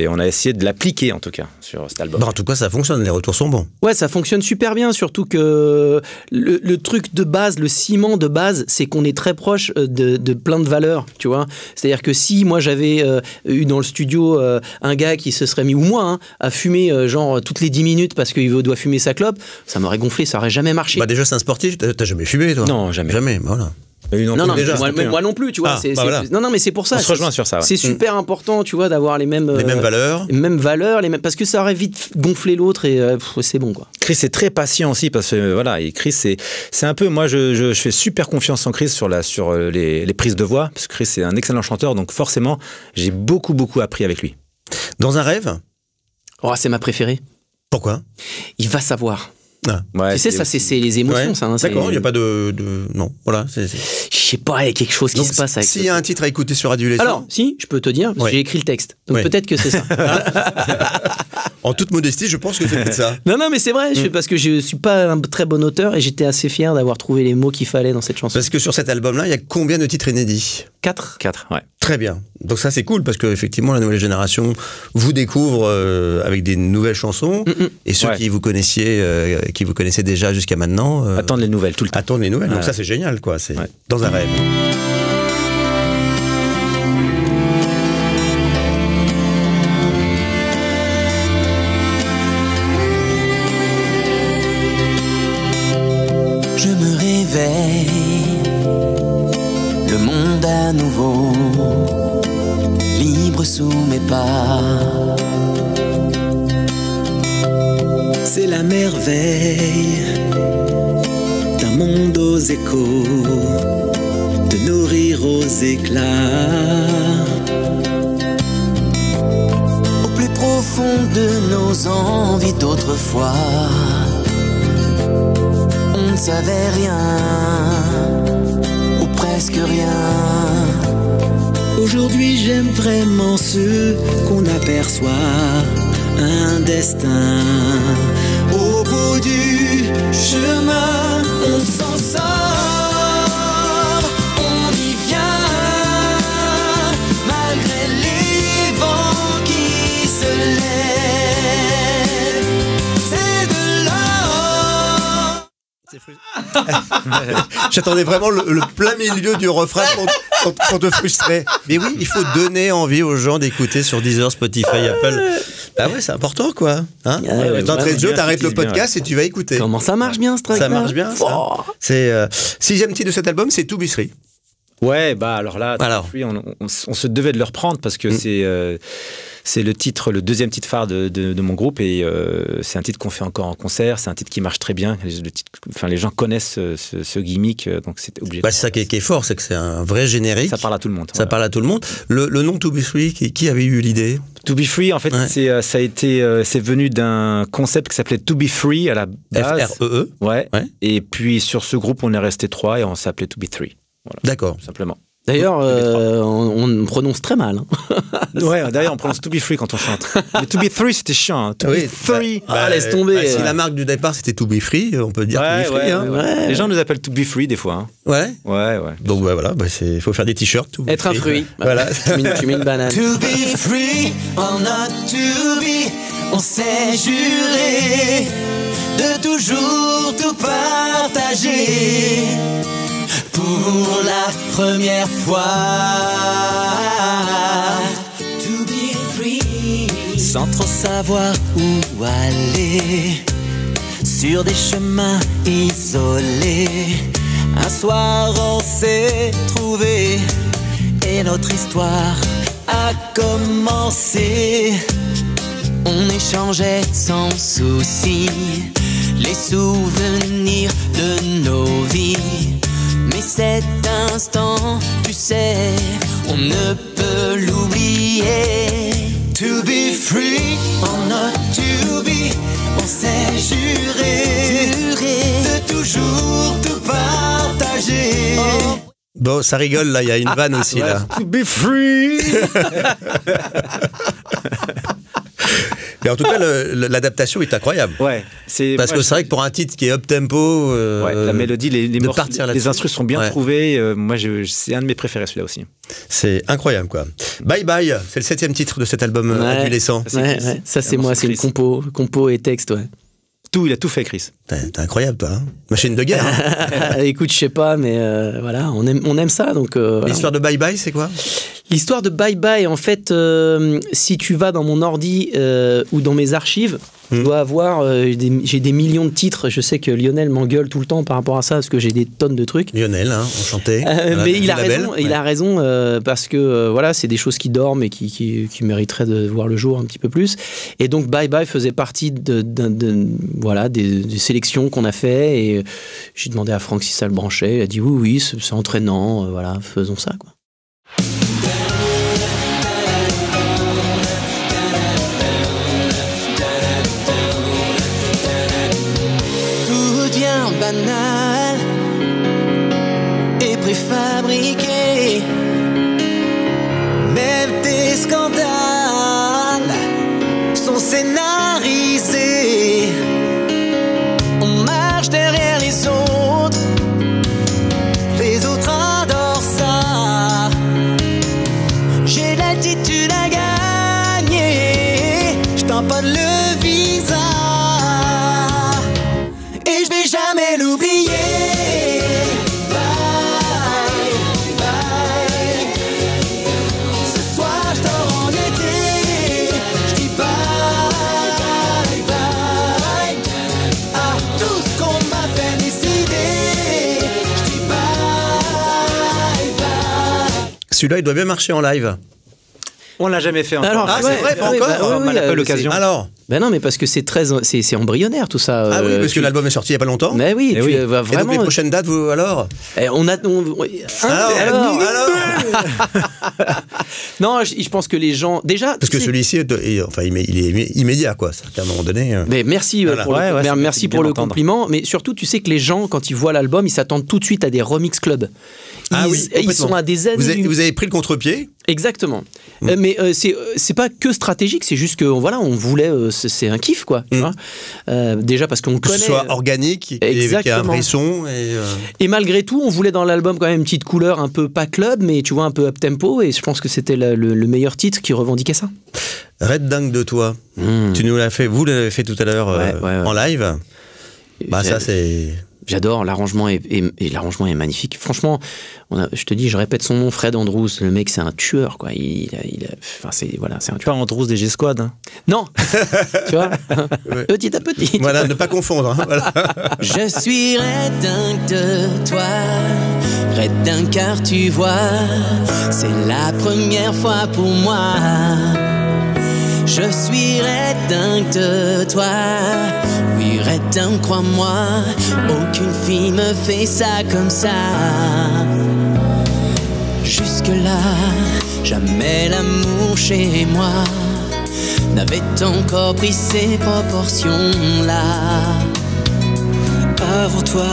on a essayé de l'appliquer en tout cas sur cet album. Bon, en tout cas, ça fonctionne, les retours sont bons. Ouais, ça fonctionne super bien, surtout que le truc de base, le ciment de base, c'est qu'on est très proche de plein de valeurs, tu vois. C'est-à-dire que si moi j'avais eu dans le studio un gars qui se serait mis, ou moi, hein, à fumer genre toutes les 10 minutes parce qu'il doit fumer sa clope, ça m'aurait gonflé, ça aurait jamais marché. Bah déjà, c'est un sportif, t'as jamais fumé, toi? Non, jamais. Jamais, voilà. Non, déjà, moi non plus, tu vois. Voilà. Non, mais c'est pour ça. On se rejoint sur ça. Ouais. C'est super important, tu vois, d'avoir les mêmes valeurs. Les mêmes valeurs, parce que ça aurait vite gonflé l'autre et c'est bon, quoi. Chris est très patient aussi parce que voilà, et Chris c'est un peu, moi je fais super confiance en Chris sur les prises de voix parce que Chris est un excellent chanteur, donc forcément j'ai beaucoup appris avec lui. Dans un rêve? Oh, c'est ma préférée. Pourquoi? Il va savoir. Ah. Ouais, tu sais, ça, c'est les émotions, ouais. ça. Hein, d'accord, il n'y a pas de... Non, voilà. Je sais pas, il y a quelque chose qui se passe avec s'il y a un titre à écouter sur Radio Lézard... Alors, si, je peux te dire, parce que j'ai écrit le texte. Donc peut-être que c'est ça. En toute modestie, je pense que c'est peut-être ça. Non, mais c'est vrai, parce que je suis pas un très bon auteur et j'étais assez fier d'avoir trouvé les mots qu'il fallait dans cette chanson. Parce que sur cet album-là, il y a combien de titres inédits? 4. 4, ouais. Très bien. Donc ça, c'est cool parce qu'effectivement, la nouvelle génération vous découvre avec des nouvelles chansons et ceux qui vous connaissaient déjà jusqu'à maintenant... attendent les nouvelles tout le temps. Attendent les nouvelles. Donc ça, c'est génial, quoi. C'est dans un rêve. Je me réveille, le monde à nouveau, libre sous mes pas. C'est la merveille d'un monde aux échos, de nos rires aux éclats. Au plus profond de nos envies d'autrefois, on ne savait rien, ou presque rien. Aujourd'hui j'aime vraiment ce qu'on aperçoit, un destin. Au bout du chemin, on s'en sort, on y vient, malgré les vents qui se lèvent. C'est de l'or. J'attendais vraiment le plein milieu du refrain pour te frustrer. Mais oui, il faut donner envie aux gens d'écouter sur Deezer, Spotify, Apple. Ah ouais, c'est important, quoi. Hein d'entrée de jeu, t'arrêtes le podcast et tu vas écouter. Comment ça marche bien, ce truc? Ça marche bien, ça. C'est 6e titre de cet album, c'est To Be Free. Ouais, bah alors là, on se devait de le reprendre parce que c'est le titre, le 2e titre phare de mon groupe et c'est un titre qu'on fait encore en concert, c'est un titre qui marche très bien. Les gens connaissent ce gimmick, donc c'est obligé. Bah, c'est ça qui est fort, c'est que c'est un vrai générique. Ça parle à tout le monde. Ça parle à tout le monde. Le nom To Be Free, qui avait eu l'idée? To Be Free, en fait, c'est venu d'un concept qui s'appelait To Be Free à la base. F-R-E-E. Ouais. Et puis sur ce groupe, on est resté 3 et on s'appelait To Be 3. Voilà, d'accord. Simplement. D'ailleurs, on prononce très mal. Hein. Ouais, d'ailleurs, on prononce To Be Free quand on chante. Mais To Be 3, c'était chiant. To Be 3. Laisse tomber. Si la marque du départ, c'était To Be Free, on peut dire To Be Free. Ouais. Les gens nous appellent To Be Free des fois. Hein. Ouais. Donc voilà, il faut faire des t-shirts. Être un fruit. Voilà. Tu mets une banane. To be free or not to be, on s'est juré de toujours tout partager. Pour la première fois, to be free, sans trop savoir où aller, sur des chemins isolés. Un soir on s'est trouvé et notre histoire a commencé. On échangeait sans souci les souvenirs de nos vies. Mais cet instant, tu sais, on ne peut l'oublier. To be free or not to be, on s'est juré de toujours tout partager. Bon, ça rigole là, il y a une vanne aussi là. To be free. Mais en tout cas, l'adaptation est incroyable. Ouais. Parce que c'est vrai que pour un titre qui est up-tempo... la mélodie, les instrus sont bien trouvés. Moi, c'est un de mes préférés, celui-là aussi. C'est incroyable, quoi. Bye Bye, c'est le 7e titre de cet album adolescent. Ça, c'est moi, c'est une compo et texte, ouais. Il a tout fait, Chris. T'es incroyable, toi. Hein, machine de guerre. Hein. Écoute, je sais pas, mais voilà, on aime ça. Donc, l'histoire de Bye Bye, c'est quoi? L'histoire de Bye Bye, en fait, si tu vas dans mon ordi ou dans mes archives, je dois avoir, j'ai des millions de titres. Je sais que Lionel m'engueule tout le temps par rapport à ça, parce que j'ai des tonnes de trucs. Lionel, hein, enchanté. Mais il a raison, parce que voilà, c'est des choses qui dorment et qui mériteraient de voir le jour un petit peu plus. Et donc Bye Bye faisait partie voilà, des sélections qu'on a fait. Et j'ai demandé à Franck si ça le branchait. Il a dit oui, c'est entraînant, voilà, faisons ça, quoi. Banal et préfabriqué, même tes scandales sont scénarisés. On marche derrière les autres adorent ça. J'ai l'altitude à gagner, je tamponne le visa. Jamais l'oublier. Bye, bye. Ce soir je dors en été. Je dis bye, bye à tout ce qu'on m'a fait décider. Je dis bye, bye. Celui-là, il doit bien marcher en live. On l'a jamais fait encore. Alors, c'est vrai, pas encore. On n'a pas eu l'occasion. Alors. Ben non, mais parce que c'est embryonnaire tout ça. Ah oui, parce que l'album est sorti il y a pas longtemps. Mais oui, et vas vraiment. Et donc les prochaines dates, vous alors alors. Non, je pense que les gens déjà. Parce que celui-ci, enfin, il est immédiat, quoi. C'est qu'à un moment donné. Mais merci merci pour le compliment. Mais surtout, tu sais que les gens, quand ils voient l'album, ils s'attendent tout de suite à des remix clubs. Ils sont à des années. Vous avez pris le contre-pied. Exactement. Mais c'est pas que stratégique, c'est juste que voilà, on voulait, c'est un kiff, quoi. Tu vois, déjà parce qu'on connaît. Que ce soit organique, qu'il y ait un vrai son. Et malgré tout, on voulait dans l'album quand même une petite couleur un peu pas club, mais tu vois, un peu up tempo. Et je pense que c'était le meilleur titre qui revendiquait ça. Red Dingue de toi. Tu nous l'as fait, vous l'avez fait tout à l'heure en live. Bah ça c'est. J'adore, l'arrangement est magnifique. Franchement, je te dis, je répète son nom, Fred Andrews. Le mec, c'est un tueur, quoi. C'est un tueur. Pas Andrews des G-Squad. Hein. Non, tu vois, petit à petit. Voilà, ne pas confondre. Hein, voilà. Je suis Red Dingue de toi, Red Dingue car tu vois, c'est la première fois pour moi. Je suis Red Dingue de toi. Oui, Red Dingue, crois-moi, aucune fille me fait ça comme ça. Jusque-là, jamais l'amour chez moi n'avait encore pris ces proportions-là. Avant toi,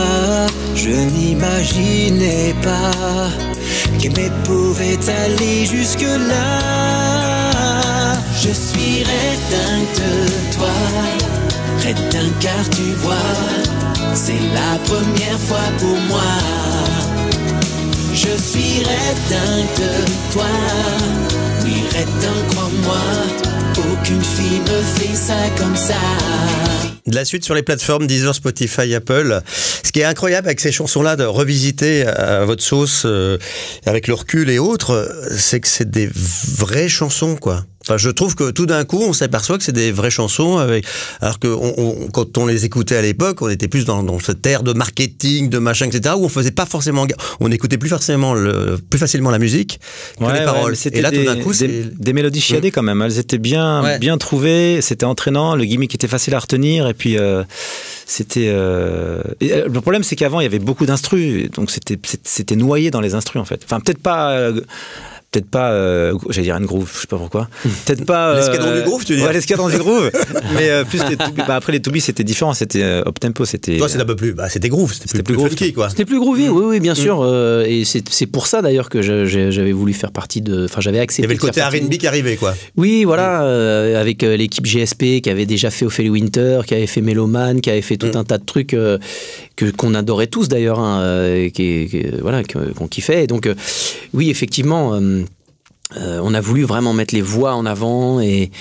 je n'imaginais pas qu'aimer pouvait aller jusque-là. Je suis Red Dingue de toi, Red Dingue car tu vois, c'est la première fois pour moi. Je suis Red Dingue de toi, oui Red Dingue crois-moi, aucune fille me fait ça comme ça. De la suite sur les plateformes Deezer, Spotify, Apple. Ce qui est incroyable avec ces chansons-là, de revisiter à votre sauce, avec le recul et autres, c'est que c'est des vraies chansons, quoi. Enfin, je trouve que tout d'un coup, on s'aperçoit que c'est des vraies chansons, alors que quand on les écoutait à l'époque, on était plus dans cette ère de marketing, de machin, etc., où on faisait pas forcément, on écoutait plus facilement la musique que les paroles. Et là, tout d'un coup, c'est des mélodies chiadées quand même. Elles étaient bien trouvées, c'était entraînant, le gimmick était facile à retenir, et puis c'était. Le problème, c'est qu'avant, il y avait beaucoup d'instrus, donc c'était noyé dans les instrus en fait. Enfin, peut-être pas peut-être pas, j'allais dire une groove, je sais pas pourquoi. Peut-être pas. L'escadron du groove, tu dis? Ouais, l'escadron du groove. Mais plus après les Toubis, c'était différent, c'était up tempo, c'était. Toi, c'est un peu plus. C'était groove, c'était plus funky, quoi. C'était plus groovy, oui, bien sûr. Et c'est pour ça d'ailleurs que j'avais voulu faire partie de. Enfin, j'avais accepté. Il y avait le côté R&B qui arrivait, quoi. Oui, voilà, avec l'équipe GSP qui avait déjà fait Ophélie Winter, qui avait fait Méloman, qui avait fait tout un tas de trucs qu'on adorait tous d'ailleurs, hein, qu'on kiffait. Et donc, oui, effectivement. On a voulu vraiment mettre les voix en avant et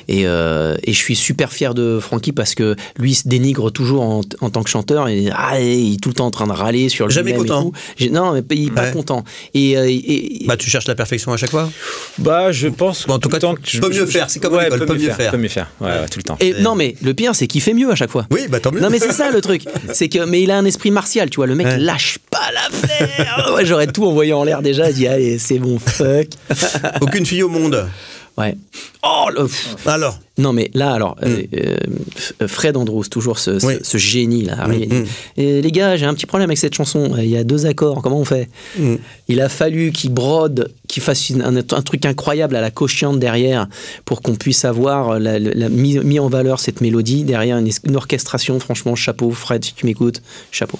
je suis super fier de Francky parce que lui se dénigre toujours en tant que chanteur et il est tout le temps en train de râler sur le jamais content. Non, mais il est pas content. Tu cherches la perfection à chaque fois. Je pense. En tout cas, tu peux mieux faire. C'est comme l'école, peut mieux faire. Peut mieux faire. Ouais, tout le temps. Et non, mais le pire, c'est qu'il fait mieux à chaque fois. Oui, tant mieux. Non, mais c'est ça le truc. C'est que, mais il a un esprit martial, tu vois. Le mec lâche pas l'affaire. Ouais, j'aurais tout envoyé en l'air déjà. Dit allez, c'est bon, fuck. Aucune fille au monde. Ouais. Oh, alors. Non, mais là, alors, Fred Andrews, toujours ce génie-là. Et les gars, j'ai un petit problème avec cette chanson. Il y a 2 accords, comment on fait? Il a fallu qu'il brode, qu'il fasse un truc incroyable à la cochiante derrière pour qu'on puisse avoir mis en valeur cette mélodie derrière une orchestration. Franchement, chapeau, Fred, si tu m'écoutes, chapeau.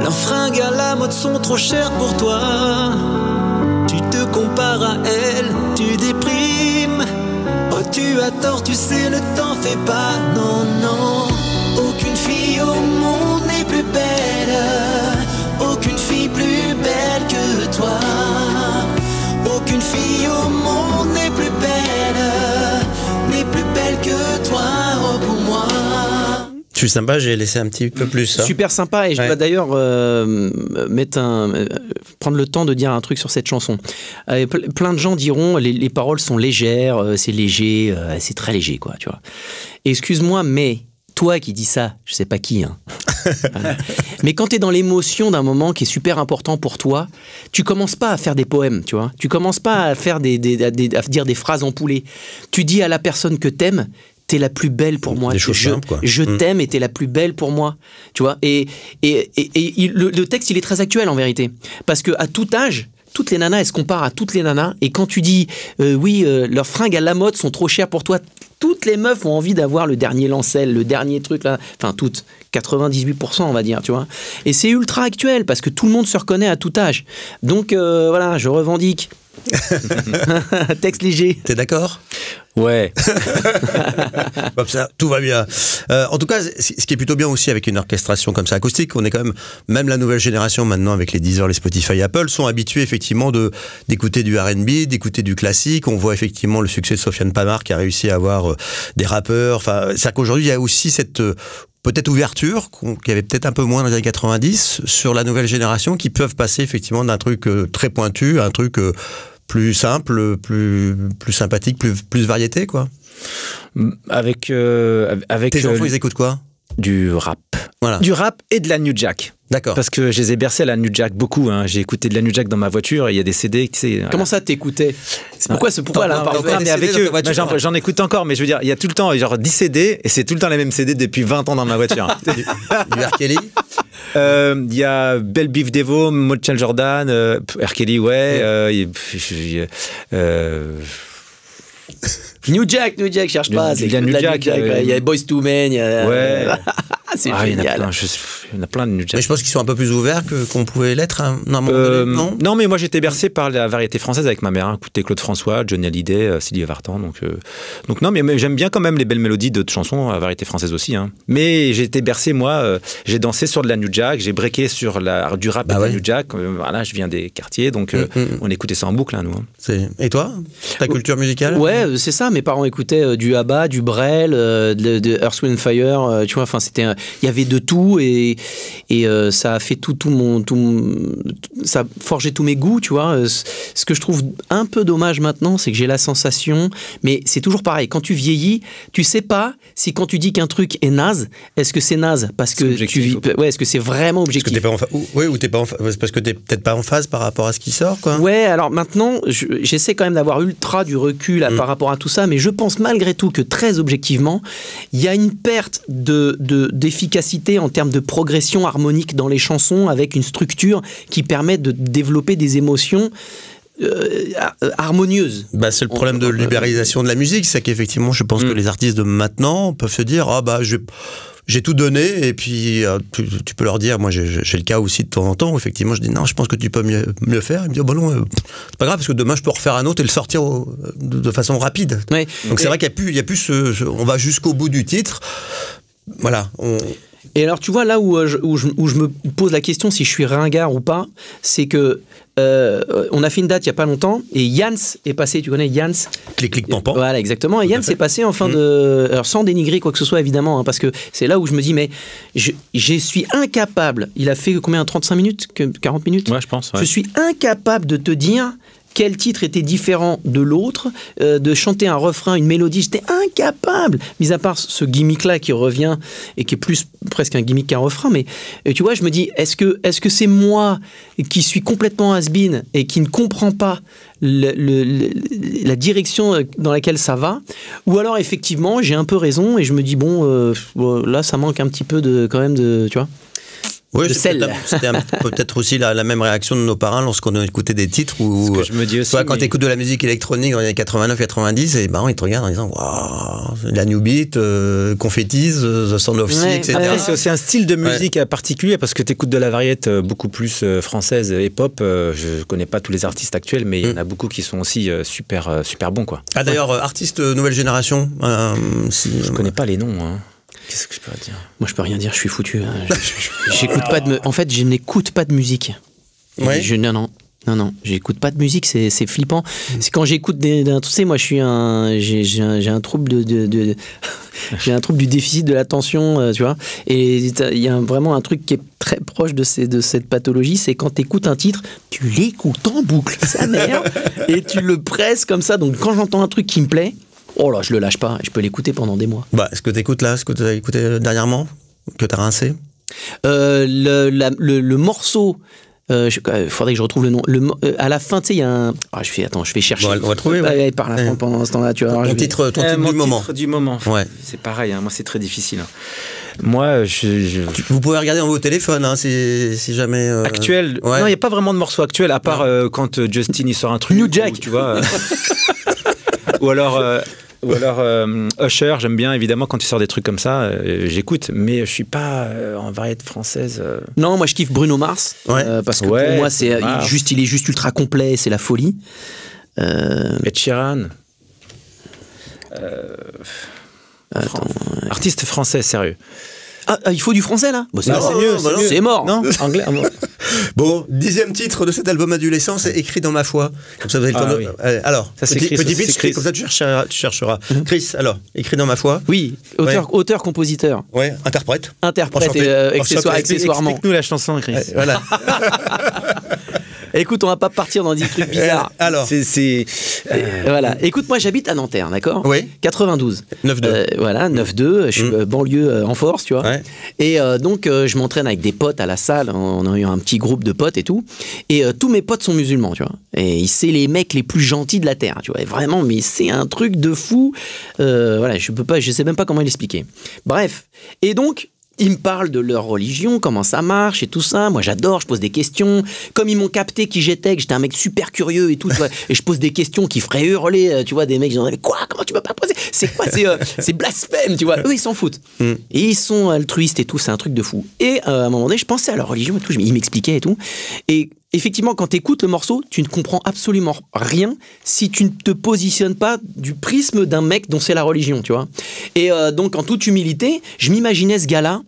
Leurs fringues à la mode sont trop chères pour toi. Tu te compares à elles, tu déprimes. Oh, tu as tort, tu sais, ne t'en fais pas. Non, non. Aucune fille au monde n'est plus belle. Aucune fille plus belle que toi. Aucune fille au monde n'est plus belle. N'est plus belle que toi, oh, pour moi. Je suis sympa, j'ai laissé un petit peu plus. Hein. Super sympa, et je dois d'ailleurs prendre le temps de dire un truc sur cette chanson. Plein de gens diront les paroles sont légères, c'est léger, c'est très léger, quoi, tu vois. Excuse-moi, mais toi qui dis ça, je sais pas qui, hein. Mais quand tu es dans l'émotion d'un moment qui est super important pour toi, tu commences pas à faire des poèmes, tu vois. Tu commences pas à faire à dire des phrases empoulées. Tu dis à la personne que t'aimes, t'es la plus belle pour moi. Je t'aime et t'es la plus belle pour moi. Tu vois. Et le texte, il est très actuel en vérité. Parce qu'à tout âge, toutes les nanas, elles se comparent à toutes les nanas. Et quand tu dis, leurs fringues à la mode sont trop chères pour toi, toutes les meufs ont envie d'avoir le dernier Lancel, le dernier truc là. Enfin, toutes. 98%, on va dire, tu vois. Et c'est ultra actuel parce que tout le monde se reconnaît à tout âge. Donc, voilà, je revendique. Texte léger. T'es d'accord ? Ouais. Comme ça, tout va bien. En tout cas, ce qui est plutôt bien aussi avec une orchestration comme ça acoustique, on est quand même la nouvelle génération maintenant avec les Deezer, les Spotify, Apple, sont habitués effectivement d'écouter du R&B, d'écouter du classique. On voit effectivement le succès de Sofiane Pamart qui a réussi à avoir des rappeurs. Enfin, c'est qu'aujourd'hui, il y a aussi cette peut-être ouverture, qu'il y avait peut-être un peu moins dans les années 90, sur la nouvelle génération, qui peuvent passer effectivement d'un truc très pointu à un truc plus simple, plus sympathique, plus variété, quoi. Avec tes enfants, ils écoutent quoi ? Du rap. Voilà. Du rap et de la New Jack. D'accord. Parce que je les ai bercés à la New Jack beaucoup. Hein. J'ai écouté de la New Jack dans ma voiture et il y a des CD. Tu sais, comment ça t'écoutais ? Pourquoi là mais avec eux, j'en écoute encore, mais je veux dire, il y a tout le temps genre 10 CD et c'est tout le temps les mêmes CD depuis 20 ans dans ma voiture. Du R. Kelly ? Il y a Belle Beef Devo, Michael Jordan, R. Kelly, ouais. New Jack, cherche pas. Il y a New Jack. Il y a Boyz II Men. Ouais. C'est génial. Il y en a plein de New Jack. Mais je pense qu'ils sont un peu plus ouverts qu'on pouvait l'être. Hein. Non, mais moi j'étais bercé par la variété française avec ma mère. Hein. Écouter Claude François, Johnny Hallyday, Sylvie Vartan. Donc non, mais j'aime bien quand même les belles mélodies d'autres chansons à variété française aussi. Hein. Mais j'ai été bercé, moi, j'ai dansé sur de la New Jack, j'ai breaké sur du rap et de la New Jack. Voilà, je viens des quartiers, donc on écoutait ça en boucle, hein, nous. Hein. Et toi, ta culture musicale? Ouais, c'est ça. Mes parents écoutaient du ABBA, du Brel, de Earth, Wind & Fire. Tu vois, enfin, il y avait de tout et ça a fait ça a forgé tous mes goûts, tu vois. Ce que je trouve un peu dommage maintenant, c'est que j'ai la sensation, mais c'est toujours pareil, quand tu vieillis, tu sais pas si quand tu dis qu'un truc est naze, est-ce que c'est naze parce que est-ce que c'est vraiment objectif? Ou t'es pas en phase, parce que t'es peut-être pas en phase par rapport à ce qui sort, quoi. Ouais, alors maintenant, j'essaie quand même d'avoir ultra du recul par rapport à tout ça, mais je pense malgré tout que très objectivement, il y a une perte d'efficacité en termes de progression harmonique dans les chansons avec une structure qui permet de développer des émotions harmonieuses. C'est le problème de libéralisation de la musique, c'est qu'effectivement, je pense que les artistes de maintenant peuvent se dire j'ai tout donné, et puis tu peux leur dire, moi j'ai le cas aussi de temps en temps où effectivement je dis non, je pense que tu peux mieux faire. Ils me disent non, c'est pas grave parce que demain je peux refaire un autre et le sortir de façon rapide. Ouais. Donc c'est vrai qu'il y a plus on va jusqu'au bout du titre. Voilà. Et alors tu vois là où je me pose la question si je suis ringard ou pas, c'est que on a fait une date il n'y a pas longtemps et Jans est passé, tu connais Jans? Clic Pampan. Voilà, exactement. Et Jans est passé en fin de... Alors sans dénigrer quoi que ce soit évidemment, hein, parce que c'est là où je me dis, mais je suis incapable, il a fait combien, 35 minutes 40 minutes? Ouais, je pense. Ouais. Je suis incapable de te dire quel titre était différent de l'autre, de chanter un refrain, une mélodie, j'étais incapable, mis à part ce gimmick-là qui revient et qui est plus presque un gimmick qu'un refrain, mais tu vois, je me dis, est-ce que c'est moi qui suis complètement has-been et qui ne comprend pas la direction dans laquelle ça va, ou alors effectivement j'ai un peu raison et je me dis bon, là ça manque un petit peu quand même de, tu vois. Oui, c'était peut-être aussi la même réaction de nos parents lorsqu'on a écouté des titres où je me dis aussi, quand tu écoutes de la musique électronique dans les années 89-90, et ils te regardent en disant waouh, la New Beat, Confettis, The Sound of Sea, etc. C'est aussi un style de musique particulier parce que tu écoutes de la variété beaucoup plus française et pop. Je connais pas tous les artistes actuels, mais il y en a beaucoup qui sont aussi super bons, quoi. Ah d'ailleurs, artiste nouvelle génération. Je connais pas les noms. Hein. Qu'est-ce que je peux dire? Moi, je peux rien dire, je suis foutu. J'écoute pas en fait, je n'écoute pas de musique. Ouais. Non, j'écoute pas de musique, c'est flippant. C'est quand j'écoute tu sais, moi, j'ai un trouble j'ai un trouble du déficit de l'attention, tu vois. Et il y a vraiment un truc qui est très proche de cette pathologie, c'est quand tu écoutes un titre, tu l'écoutes en boucle, sa mère, et tu le presses comme ça. Donc, quand j'entends un truc qui me plaît, oh là, je le lâche pas, je peux l'écouter pendant des mois. Est-ce que tu écoutes là, ce que tu as écouté dernièrement, que tu as rincé? Le morceau, faudrait que je retrouve le nom. À la fin, tu sais, il y a un... je vais chercher. On va trouver. Ouais. Par la fin, pendant ce temps-là, tu vois. Ton titre du moment. Ouais. C'est pareil, hein, moi c'est très difficile. Moi, vous pouvez regarder dans vos téléphones, hein, si jamais... Actuel. Ouais. Non, il n'y a pas vraiment de morceau actuel, à part quand Justin il sort un truc. New Jack. Tu vois. Ou alors Usher, j'aime bien évidemment quand tu sors des trucs comme ça, j'écoute, mais je suis pas en variété française. Non, moi je kiffe Bruno Mars, parce que pour moi il est juste ultra complet, c'est la folie. Ed Sheeran. Artiste français, sérieux. Ah, il faut du français là? C'est mieux, c'est mort. Non, anglais. Bon, 10e titre de cet album Adolescence, c'est Écrit dans ma foi. Comme ça, vous avez le temps. Oui. Alors, ça, petit pitch, comme ça tu chercheras. Chris, alors, Écrit dans ma foi. Oui, auteur-compositeur. Ouais, interprète. Accessoirement. Explique-nous la chanson, Chris. Voilà. Écoute, on va pas partir dans des trucs bizarres. Alors, voilà. Écoute, moi j'habite à Nanterre, d'accord? Oui. 92. 9-2. Voilà, 9-2. Je suis banlieue en force, tu vois. Ouais. Et donc je m'entraîne avec des potes à la salle. On a eu un petit groupe de potes et tout. Et tous mes potes sont musulmans, tu vois. Et c'est les mecs les plus gentils de la terre, tu vois. Et vraiment, mais c'est un truc de fou. Voilà, je sais même pas comment l'expliquer. Bref. Et donc, Ils me parlent de leur religion, comment ça marche et tout ça. Moi, j'adore, je pose des questions. Comme ils m'ont capté qui j'étais, que j'étais un mec super curieux et tout, tu vois, et je pose des questions qui feraient hurler, tu vois, des mecs, ils disaient, mais quoi, comment tu peux pas poser? C'est quoi? C'est blasphème, tu vois. Eux, ils s'en foutent. Et ils sont altruistes et tout, c'est un truc de fou. Et à un moment donné, je pensais à leur religion et tout, ils m'expliquaient et tout. Et effectivement, quand tu écoutes le morceau, tu ne comprends absolument rien si tu ne te positionnes pas du prisme d'un mec dont c'est la religion, tu vois. Et donc, en toute humilité, je m'imaginais ce gars-là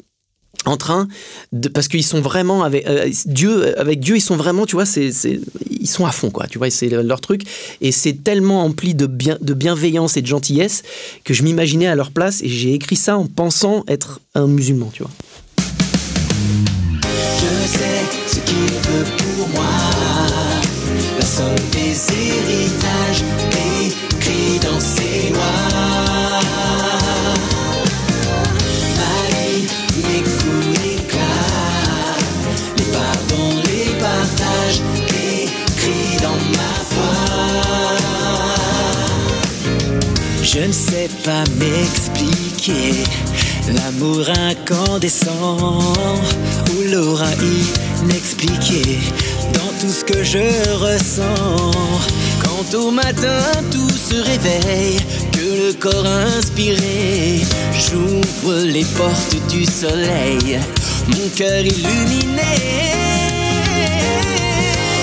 en train de, parce qu'ils sont vraiment avec Dieu, ils sont vraiment, tu vois, ils sont à fond, quoi, tu vois, c'est leur truc, et c'est tellement empli de bienveillance et de gentillesse que je m'imaginais à leur place, et j'ai écrit ça en pensant être un musulman, tu vois. Je sais ce qu'il veut pour moi, la somme des héritages écrits dans ses lois. Mes coups d'éclat, les pardons, les partages, écrits dans ma foi. Je ne sais pas m'expliquer l'amour incandescent ou l'aura inexpliquée dans tout ce que je ressens. Quand au matin tout se réveille, que le corps inspiré, j'ouvre les portes du soleil, mon cœur illuminé.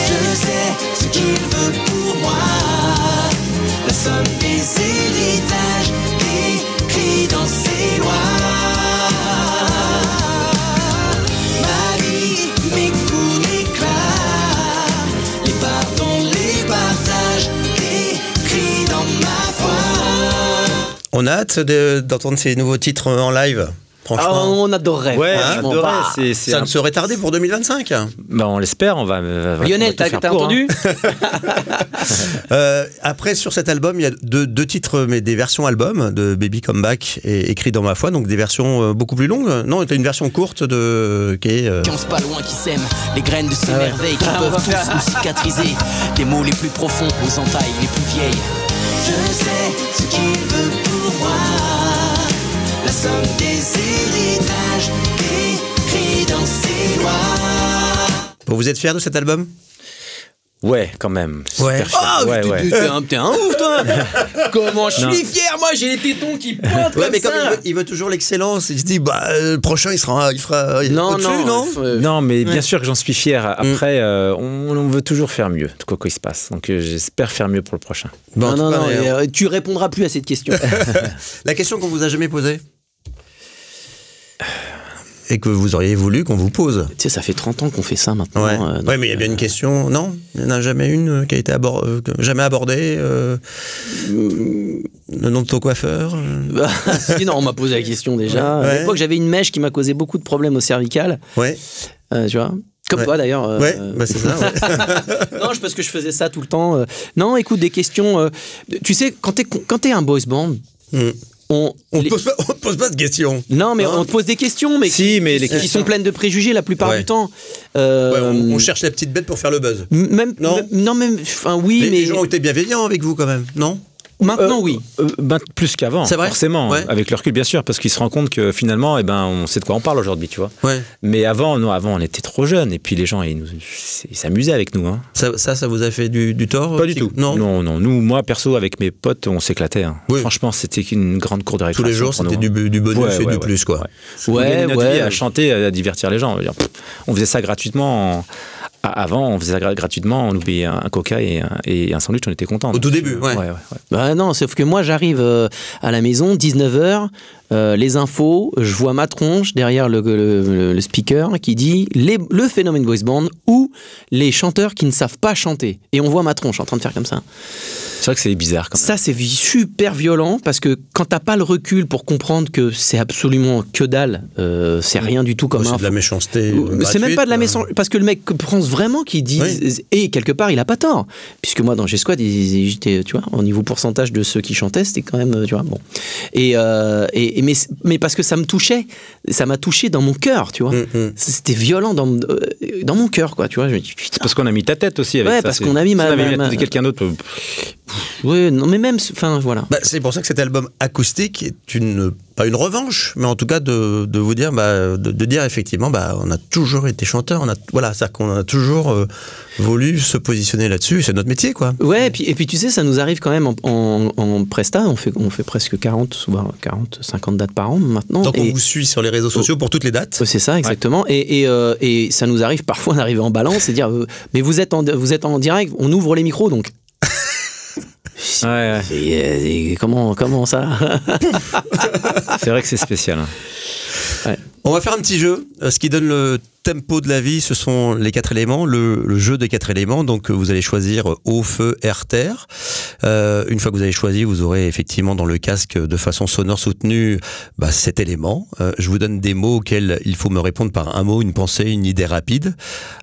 Je sais ce qu'il veut pour moi, la somme des héritages écrits dans ses lois. Ma vie, mes coups d'éclat, les pardons, les partages écrits dans ma foi. On a hâte d'entendre ces nouveaux titres en live. Ah, on adorerait. Ouais, franchement. adorerait. Ça ne serait tardé pour 2025. Bah, on l'espère, on va Lionel, t'as entendu? Après, sur cet album, il y a deux titres, mais des versions album de Baby Come Back et Écrit dans ma foi, donc des versions beaucoup plus longues. Non, t'as une version courte qui est. Qui pas loin, qui sèment les graines de ces merveilles qui peuvent tous nous cicatriser. Des mots les plus profonds aux entailles les plus vieilles. Je sais ce qu'il veut pour moi, la somme des héritages écrits dans ses lois. Bon, vous êtes fiers de cet album? Ouais, quand même. Ouais. Oh, ouais. T'es un ouf, toi. Comment je suis fier, moi, j'ai les tétons qui pointent comme mais ça. comme il veut toujours l'excellence, il se dit, le prochain, il fera non, au-dessus, non? Non, mais bien sûr que j'en suis fier. Après, on veut toujours faire mieux, quoi qu'il se passe. Donc j'espère faire mieux pour le prochain. Bon, non, tu répondras plus à cette question. La question qu'on vous a jamais posée et que vous auriez voulu qu'on vous pose. Tu sais, ça fait 30 ans qu'on fait ça maintenant. Ouais, mais il y a bien une question, non? Il n'y en a jamais une qui a été jamais abordée Le nom de ton coiffeur Si, non, on m'a posé la question déjà. Ouais. À l'époque, j'avais une mèche qui m'a causé beaucoup de problèmes au cervical. Ouais. Tu vois, comme toi d'ailleurs. Ouais, bah c'est ça. Ouais. Non, parce que je faisais ça tout le temps. Non, écoute, des questions. Tu sais, quand t'es un boys band, on te pose pas de questions. Non, mais on te pose des questions, mais qui sont pleines de préjugés la plupart du temps. On cherche la petite bête pour faire le buzz. Oui, mais les gens ont été bienveillants avec vous quand même, non? Maintenant, oui. Plus qu'avant, forcément. Ouais. Avec le recul, bien sûr, parce qu'ils se rendent compte que finalement, on sait de quoi on parle aujourd'hui, tu vois. Ouais. Mais avant, on était trop jeunes, et puis les gens, ils s'amusaient avec nous. Hein. Ça vous a fait du tort? Pas du tout. Non. Moi, perso, avec mes potes, on s'éclatait. Hein. Oui. Franchement, c'était une grande cour de récréation. Tous les jours, c'était du bonus et du plus, quoi. On gagnait notre vie à chanter, à divertir les gens. On faisait ça gratuitement. Avant, on faisait ça gratuitement, on nous payait un coca et un sandwich, on était contents. Au tout début, ouais. Bah non, sauf que moi, j'arrive à la maison, 19h, les infos, je vois ma tronche derrière le speaker qui dit le phénomène boys band ou les chanteurs qui ne savent pas chanter. Et on voit ma tronche en train de faire comme ça. C'est vrai que c'est bizarre quand même. Ça, c'est super violent parce que quand t'as pas le recul pour comprendre que c'est absolument que dalle, c'est rien du tout comme c'est de la méchanceté. C'est même pas de la méchanceté parce que le mec pense vraiment qu'il dit et quelque part il a pas tort puisque moi dans G-Squad j'étais, tu vois, au niveau pourcentage de ceux qui chantaient c'était quand même, tu vois, bon. Mais parce que ça me touchait, ça m'a touché dans mon cœur, tu vois. C'était violent dans mon cœur, quoi, tu vois. Je me dis, putain. C'est parce qu'on a mis ta tête aussi avec ça. Ouais, parce qu'on a mis si on avait mis quelqu'un d'autre. Oui, non, mais même, enfin voilà. Bah, c'est pour ça que cet album acoustique est pas une revanche, mais en tout cas de vous dire, de dire effectivement, on a toujours été chanteur, c'est-à-dire qu'on a toujours voulu se positionner là-dessus, c'est notre métier, quoi. Ouais, et puis tu sais, ça nous arrive quand même en presta, on fait presque 40, 50 dates par an maintenant. Donc on vous suit sur les réseaux sociaux pour toutes les dates. C'est ça, exactement. Ouais. Et ça nous arrive parfois d'arriver en balance et dire, mais vous êtes en direct, on ouvre les micros, donc. Ouais. Et comment ça? C'est vrai que c'est spécial. Ouais. On va faire un petit jeu. Ce qui donne le tempo de la vie, ce sont les 4 éléments, le jeu des 4 éléments. Donc vous allez choisir eau, feu, air, terre. Une fois que vous avez choisi, vous aurez effectivement dans le casque de façon sonore soutenue cet élément. Je vous donne des mots auxquels il faut me répondre par un mot, une pensée, une idée rapide.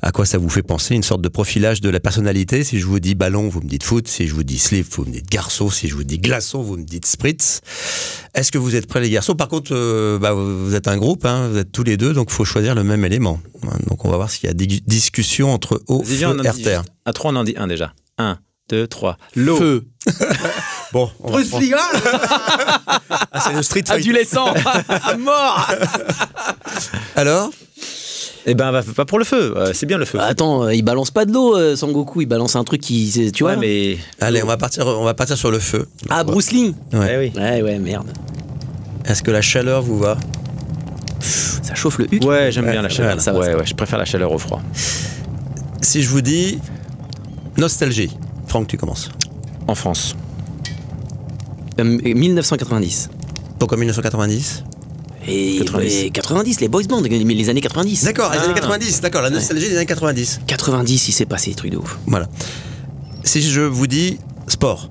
À quoi ça vous fait penser? Une sorte de profilage de la personnalité. Si je vous dis ballon, vous me dites foot. Si je vous dis slip, vous me dites garçon. Si je vous dis glaçon, vous me dites spritz. Est-ce que vous êtes prêts les garçons? Par contre, vous êtes un groupe, hein, vous êtes tous les deux, donc il faut choisir le même élément. Donc on va voir s'il y a des discussions entre eau, feu, air, terre. À 3, on en dit un déjà. 1, 2, 3. L'eau. Feu. Bon, Bruce Lee. c'est le street fight. Adolescent. À mort. Alors? Eh ben, pas pour le feu. C'est bien le feu. Attends, il balance pas de l'eau, Sangoku. Il balance un truc qui, tu vois. Ouais, mais allez, on va partir sur le feu. Ah, Bruce Lee. Ouais. Eh oui. Ouais, merde. Est-ce que la chaleur vous va? Ça chauffe le huc. Ouais, j'aime bien la chaleur. Ça va, ouais, je préfère la chaleur au froid. Si je vous dis nostalgie, Franck, tu commences. Enfance. 1990. Pourquoi 1990? Et 90, les boys bands, les années 90. D'accord, les années 90, d'accord, la nostalgie des années 90. 90, il s'est passé des trucs de ouf. Voilà. Si je vous dis sport.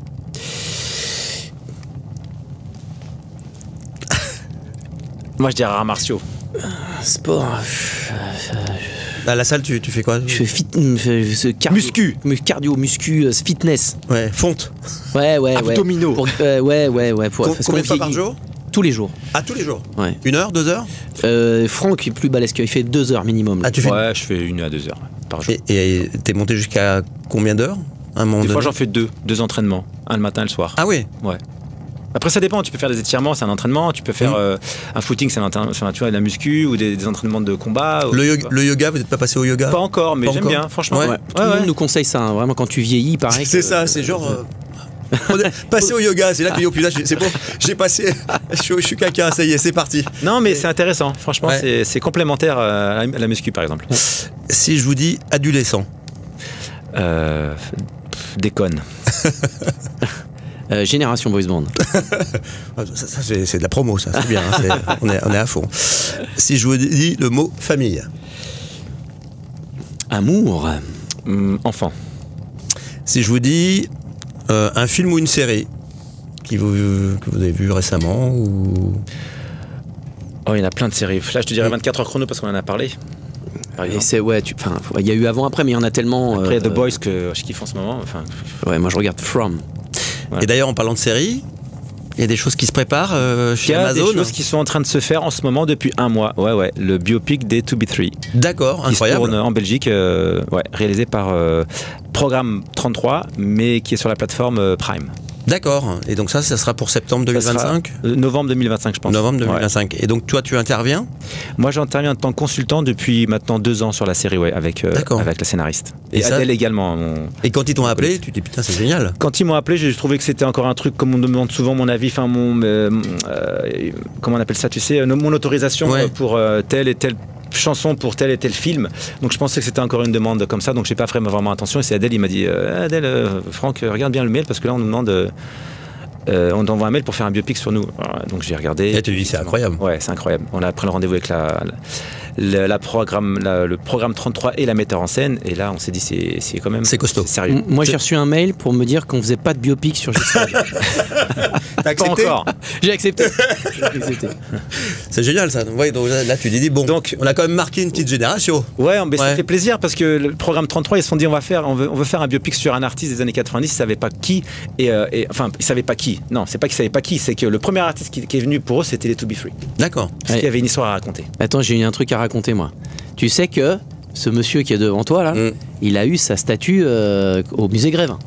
Moi, je dirais arts martiaux. Sport. À la salle, tu fais quoi? Je fais cardio, muscu, fitness. Ouais, fonte. Ouais. Abdominaux. Ouais. Combien de fois par jour? Tous les jours. Ah, tous les jours? Ouais. 1 heure, 2 heures? Franck est plus balèze qu'il fait 2 heures minimum. Là. Ah, tu fais... Ouais, je fais 1 à 2 heures par jour. Et t'es monté jusqu'à combien d'heures? Des fois, j'en fais 2 entraînements. Un le matin et le soir. Ah oui? Ouais. Après, ça dépend. Tu peux faire des étirements, c'est un entraînement. Tu peux faire un footing, c'est un entraînement, tu vois, de la muscu ou des entraînements de combat. Le yoga, vous n'êtes pas passé au yoga? Pas encore, mais j'aime bien, franchement. Ouais. Tout le monde nous conseille ça. Hein. Vraiment, quand tu vieillis, pareil. C'est ça, c'est genre. Passer au yoga, c'est là que tu dis, oh putain, c'est bon, j'ai passé, je suis caca, ça y est, c'est parti. Non, mais c'est intéressant. Franchement, c'est complémentaire à la muscu, par exemple. Si je vous dis adolescent. Déconne. Génération Boys Band. Ça c'est de la promo, ça, c'est bien, hein, on est à fond. Si je vous dis le mot famille. Amour. Enfant. Si je vous dis un film ou une série que vous avez vu récemment ou... Oh, il y en a plein de séries. Là, je te dirais 24 heures chrono parce qu'on en a parlé. Et c'est il y a eu avant après, mais il y en a tellement. Après, il y a The Boys que je kiffe en ce moment. Ouais, moi je regarde From. Ouais. Et d'ailleurs, en parlant de séries, il y a des choses qui se préparent chez Amazon. Il y a des choses qui sont en train de se faire en ce moment depuis 1 mois. Ouais, le biopic des 2B3. D'accord, incroyable. Qui se tourne en Belgique, réalisé par Programme 33, mais qui est sur la plateforme Prime. D'accord. Et donc ça sera pour septembre 2025? Novembre 2025, je pense. Novembre 2025. Ouais. Et donc toi, tu interviens? Moi, j'interviens en tant que consultant depuis maintenant 2 ans sur la série, avec la scénariste. Et Adèle également. Et quand ils t'ont appelé, tu te dis putain, c'est génial. Quand ils m'ont appelé, j'ai trouvé que c'était encore un truc, comme on me demande souvent mon avis, comment on appelle ça, tu sais, mon autorisation pour telle et telle chanson pour tel et tel film. Donc je pensais que c'était encore une demande comme ça, donc j'ai pas fait vraiment attention. Et c'est Adèle, il m'a dit Adèle, Franck, regarde bien le mail parce que là on nous demande on t'envoie un mail pour faire un biopic sur nous. Donc j'ai regardé. Et tu dis c'est incroyable. Ouais, c'est incroyable. On a pris le rendez-vous avec le programme 33 et la metteur en scène, et là on s'est dit c'est quand même costaud, sérieux. Moi j'ai reçu un mail pour me dire qu'on faisait pas de biopic sur Gisèle. T'as accepté? Pas encore. J'ai accepté. C'est génial ça. Ouais, donc là tu dis bon, donc on a quand même marqué une petite génération. Ouais, mais ça fait plaisir parce que le programme 33 ils se sont dit on veut faire un biopic sur un artiste des années 90. Ils savaient pas qui enfin ils savaient pas qui. Non, c'est pas qu'ils savaient pas qui, c'est que le premier artiste qui est venu pour eux c'était les 2B3. D'accord. Parce qu'il y avait une histoire à raconter. Attends, j'ai un truc à raconter moi. Tu sais que ce monsieur qui est devant toi là, il a eu sa statue au musée Grévin.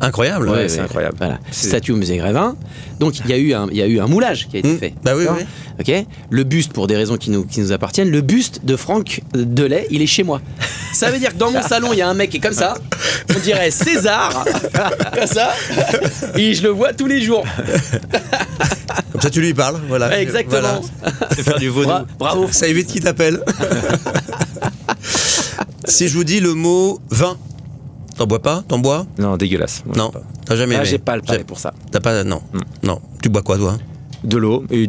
Incroyable. Ouais, c'est incroyable. Voilà. Statue au musée Grévin. Donc il y a eu un moulage qui a été fait. Bah oui, oui. Ok. Le buste, pour des raisons qui nous appartiennent, le buste de Franck Delay, il est chez moi. Ça veut dire que dans mon salon, il y a un mec qui est comme ça. On dirait César, comme ça. Et je le vois tous les jours. Comme ça, tu lui parles. Voilà. Ouais, exactement. De faire du vaudou. Bravo. Ça évite qu'il t'appelle. Si je vous dis le mot vin, t'en bois pas? T'en bois? Non, dégueulasse. Moi, Non, t'as jamais aimé. j'ai pas le palais pour ça. T'as pas, non. Non. Tu bois quoi, toi? De l'eau, et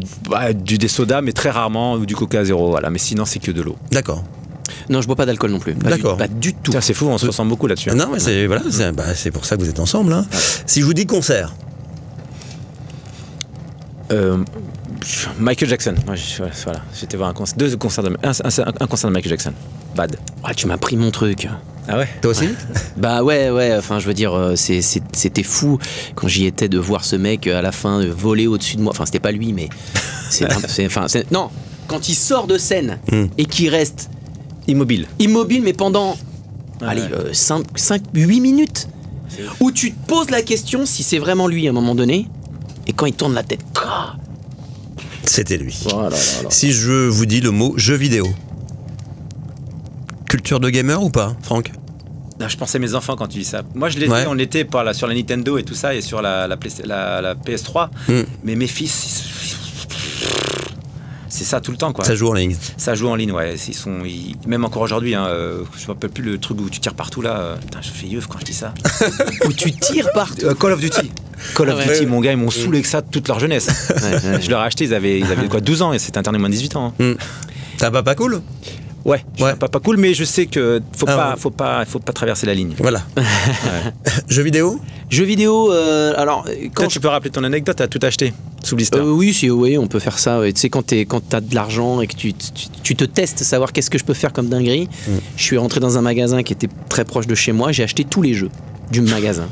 des sodas, mais très rarement, ou du coca zéro, voilà. Mais sinon, c'est que de l'eau. D'accord. Non, je bois pas d'alcool non plus. D'accord. Pas du tout. Tiens, c'est fou, on se ressemble beaucoup là-dessus. Non, mais c'est voilà, c'est pour ça que vous êtes ensemble. Hein. Si je vous dis concert, Michael Jackson. Voilà, j'étais voir un concert de Michael Jackson. Bad. Ah, tu m'as pris mon truc. Ah ouais? toi aussi? Bah ouais, enfin je veux dire, c'était fou quand j'y étais de voir ce mec à la fin voler au-dessus de moi. Enfin, c'était pas lui, mais non, quand il sort de scène et qu'il reste Immobile, mais pendant 8 minutes, où tu te poses la question si c'est vraiment lui à un moment donné, et quand il tourne la tête. C'était lui. Oh là là là. Si je vous dis le mot jeu vidéo, culture de gamer ou pas, Franck? Non, je pensais à mes enfants quand tu dis ça. Moi, je l'étais, Ouais. on l'était sur la Nintendo et tout ça, et sur la PS3. Mais mes fils, c'est ça tout le temps, quoi. Ça joue en ligne. Ça joue en ligne, ouais. Même encore aujourd'hui, hein, je me rappelle plus le truc où tu tires partout là. Putain, je fais yeuf quand je dis ça. Où tu tires partout. Call of Duty. Call of Ouais. Duty, mon gars, ils m'ont saoulé que ça toute leur jeunesse. Je leur ai acheté, ils avaient quoi, 12 ans, et c'était interdit moins de 18 ans. Hein. T'as un papa cool? Ouais, je suis un papa cool, mais je sais que faut Ah pas traverser la ligne. Voilà. Jeux vidéo? Jeux vidéo, alors Quand tu peux rappeler ton anecdote, t'as tout acheté sous blister. oui, on peut faire ça. Ouais. Tu sais, quand t'as de l'argent et que tu te testes, savoir qu'est-ce que je peux faire comme dinguerie. Je suis rentré dans un magasin qui était très proche de chez moi. J'ai acheté tous les jeux du magasin.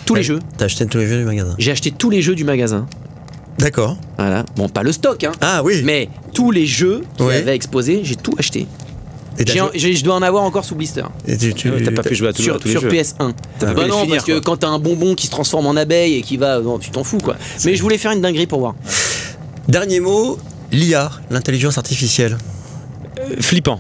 Tous les jeux. T'as acheté tous les jeux du magasin? J'ai acheté tous les jeux du magasin. D'accord. Voilà. Bon, pas le stock, hein. Ah oui. Mais tous les jeux qu'il Ouais. avait exposés, j'ai tout acheté. Et t'as Je dois en avoir encore sous blister. Et T'as pas pu joué à tous Sur les jeux. PS1. T'as pas Bah pu non, les finir, parce que quoi. quand t'as un bonbon qui se transforme en abeille et qui va. Non, tu t'en fous, quoi. Mais je voulais faire une dinguerie pour voir. Dernier mot, l'IA, l'intelligence artificielle. Flippant.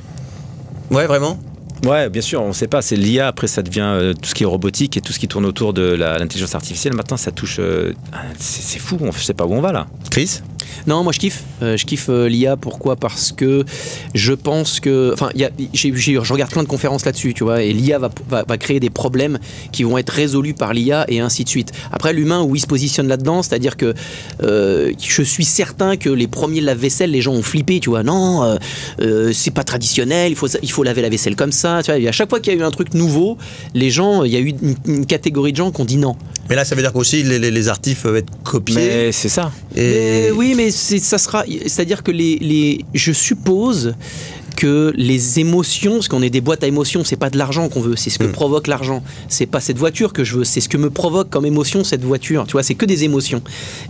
Ouais, vraiment? Ouais, bien sûr, on sait pas, c'est l'IA, après ça devient tout ce qui est robotique et tout ce qui tourne autour de l'intelligence artificielle. Maintenant, ça touche. C'est fou, je sais pas où on va là. Chris? Non, moi je kiffe. Je kiffe l'IA. Pourquoi? Parce que je pense que. Enfin, je regarde plein de conférences là-dessus, tu vois, et l'IA va créer des problèmes qui vont être résolus par l'IA et ainsi de suite. Après, l'humain, où il se positionne là-dedans, c'est-à-dire que je suis certain que les premiers lave-vaisselle, les gens ont flippé, tu vois. Non, c'est pas traditionnel, il faut laver la vaisselle comme ça. Tu vois, et à chaque fois qu'il y a eu un truc nouveau, les gens, il y a eu une catégorie de gens qui ont dit non. Mais là, ça veut dire qu'aussi les artifs peuvent être copiés. Mais c'est ça. Et... Oui, mais ça sera. C'est-à-dire que je suppose que les émotions, parce qu'on est des boîtes à émotions, c'est pas de l'argent qu'on veut, c'est ce que provoque l'argent. C'est pas cette voiture que je veux, c'est ce que me provoque comme émotion cette voiture. Tu vois, c'est que des émotions.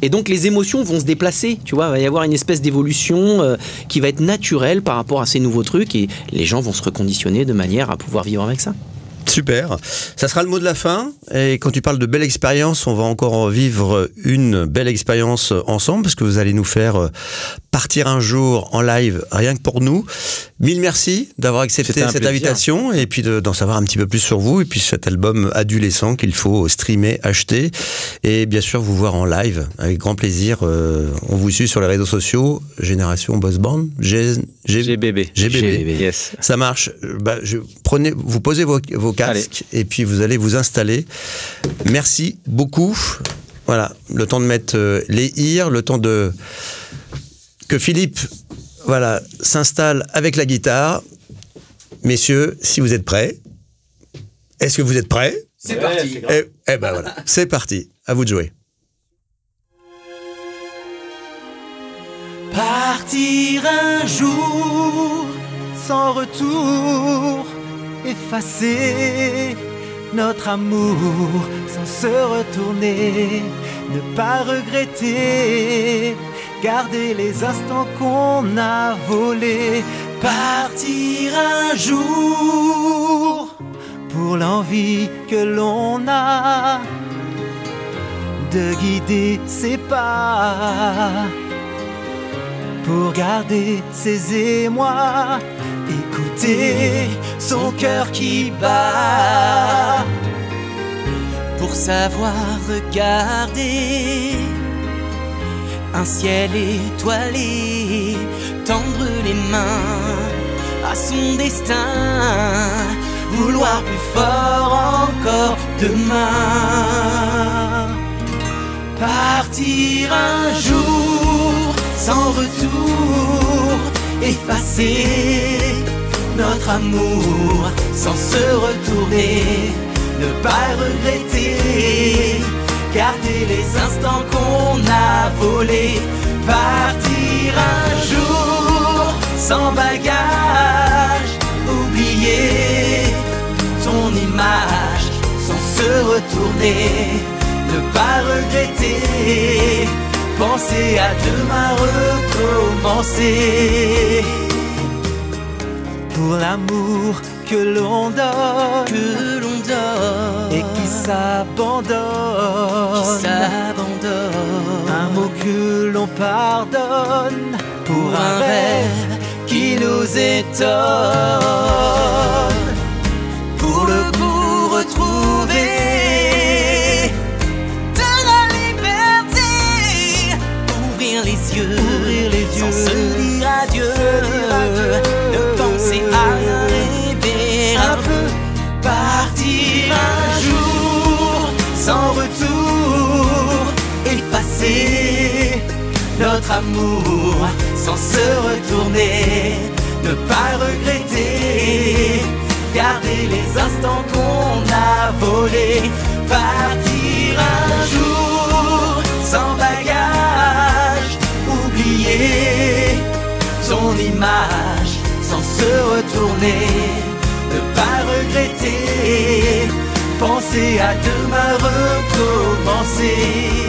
Et donc les émotions vont se déplacer. Tu vois, il va y avoir une espèce d'évolution qui va être naturelle par rapport à ces nouveaux trucs, et les gens vont se reconditionner de manière à pouvoir vivre avec ça. Super. Ça sera le mot de la fin. Et quand tu parles de belle expérience, on va encore vivre une belle expérience ensemble, parce que vous allez nous faire partir un jour en live rien que pour nous. Mille merci d'avoir accepté cette plaisir. invitation, et puis d'en savoir un petit peu plus sur vous, et puis cet album adolescent qu'il faut streamer, acheter, et bien sûr vous voir en live avec grand plaisir. On vous suit sur les réseaux sociaux, Génération Boss Band, GBB. Yes. Ça marche. Bah, vous posez vos casques. Allez. Et puis vous allez vous installer. Merci beaucoup. Voilà, le temps de mettre les ears, le temps que Philippe, voilà, s'installe avec la guitare. Messieurs, si vous êtes prêts, est-ce que vous êtes prêts? C'est parti. Eh ben voilà, c'est parti. À vous de jouer. Partir un jour sans retour, effacer notre amour sans se retourner, ne pas regretter, garder les instants qu'on a volés. Partir un jour pour l'envie que l'on a de guider ses pas, pour garder ses émois, écouter son cœur qui bat, pour savoir regarder un ciel étoilé, tendre les mains à son destin, vouloir plus fort encore demain. Partir un jour sans retour, effacer notre amour sans se retourner, ne pas regretter, garder les instants qu'on a volés. Partir un jour sans bagage, oublier ton image sans se retourner, ne pas regretter, penser à demain, recommencer. Pour l'amour que l'on donne, et qui s'abandonne, un mot que l'on pardonne, pour un rêve qui nous étonne, pour le coup retrouver de la liberté, ouvrir les yeux sans se dire adieu, ne penser à rien, rêver un peu, partir un jour sans retour, effacer notre amour sans se retourner, ne pas regretter, garder les instants qu'on a volés. Partir un jour sans bagage, oublier son image sans se retourner, ne pas regretter, penser à demain, recommencer.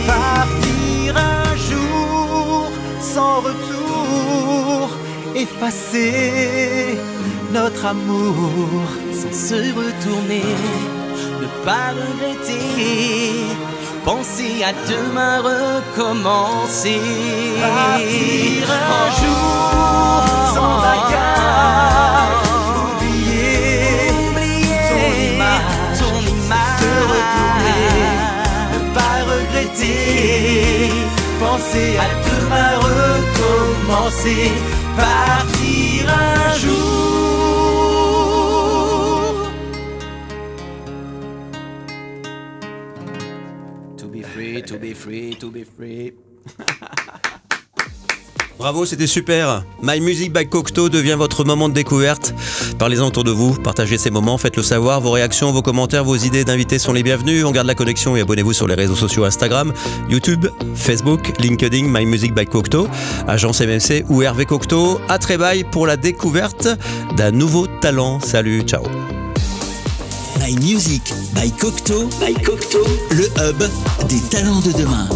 Partir un jour sans retour, effacer notre amour sans se retourner, ne pas regretter, penser à demain, recommencer. Partir un jour sans bagage, oublier ton image, se retourner, ne pas regretter, penser à demain, recommencer. Partir un jour. To be free, to be free, to be free. Bravo, c'était super. My Music by Cocteau devient votre moment de découverte. Parlez-en autour de vous, partagez ces moments, faites-le savoir. Vos réactions, vos commentaires, vos idées d'invités sont les bienvenus. On garde la connexion et abonnez-vous sur les réseaux sociaux Instagram, YouTube, Facebook, LinkedIn, My Music by Cocteau, Agence MMC ou Hervé Cocteau. À très bye pour la découverte d'un nouveau talent. Salut, ciao. My Music by Cocteau, le hub des talents de demain.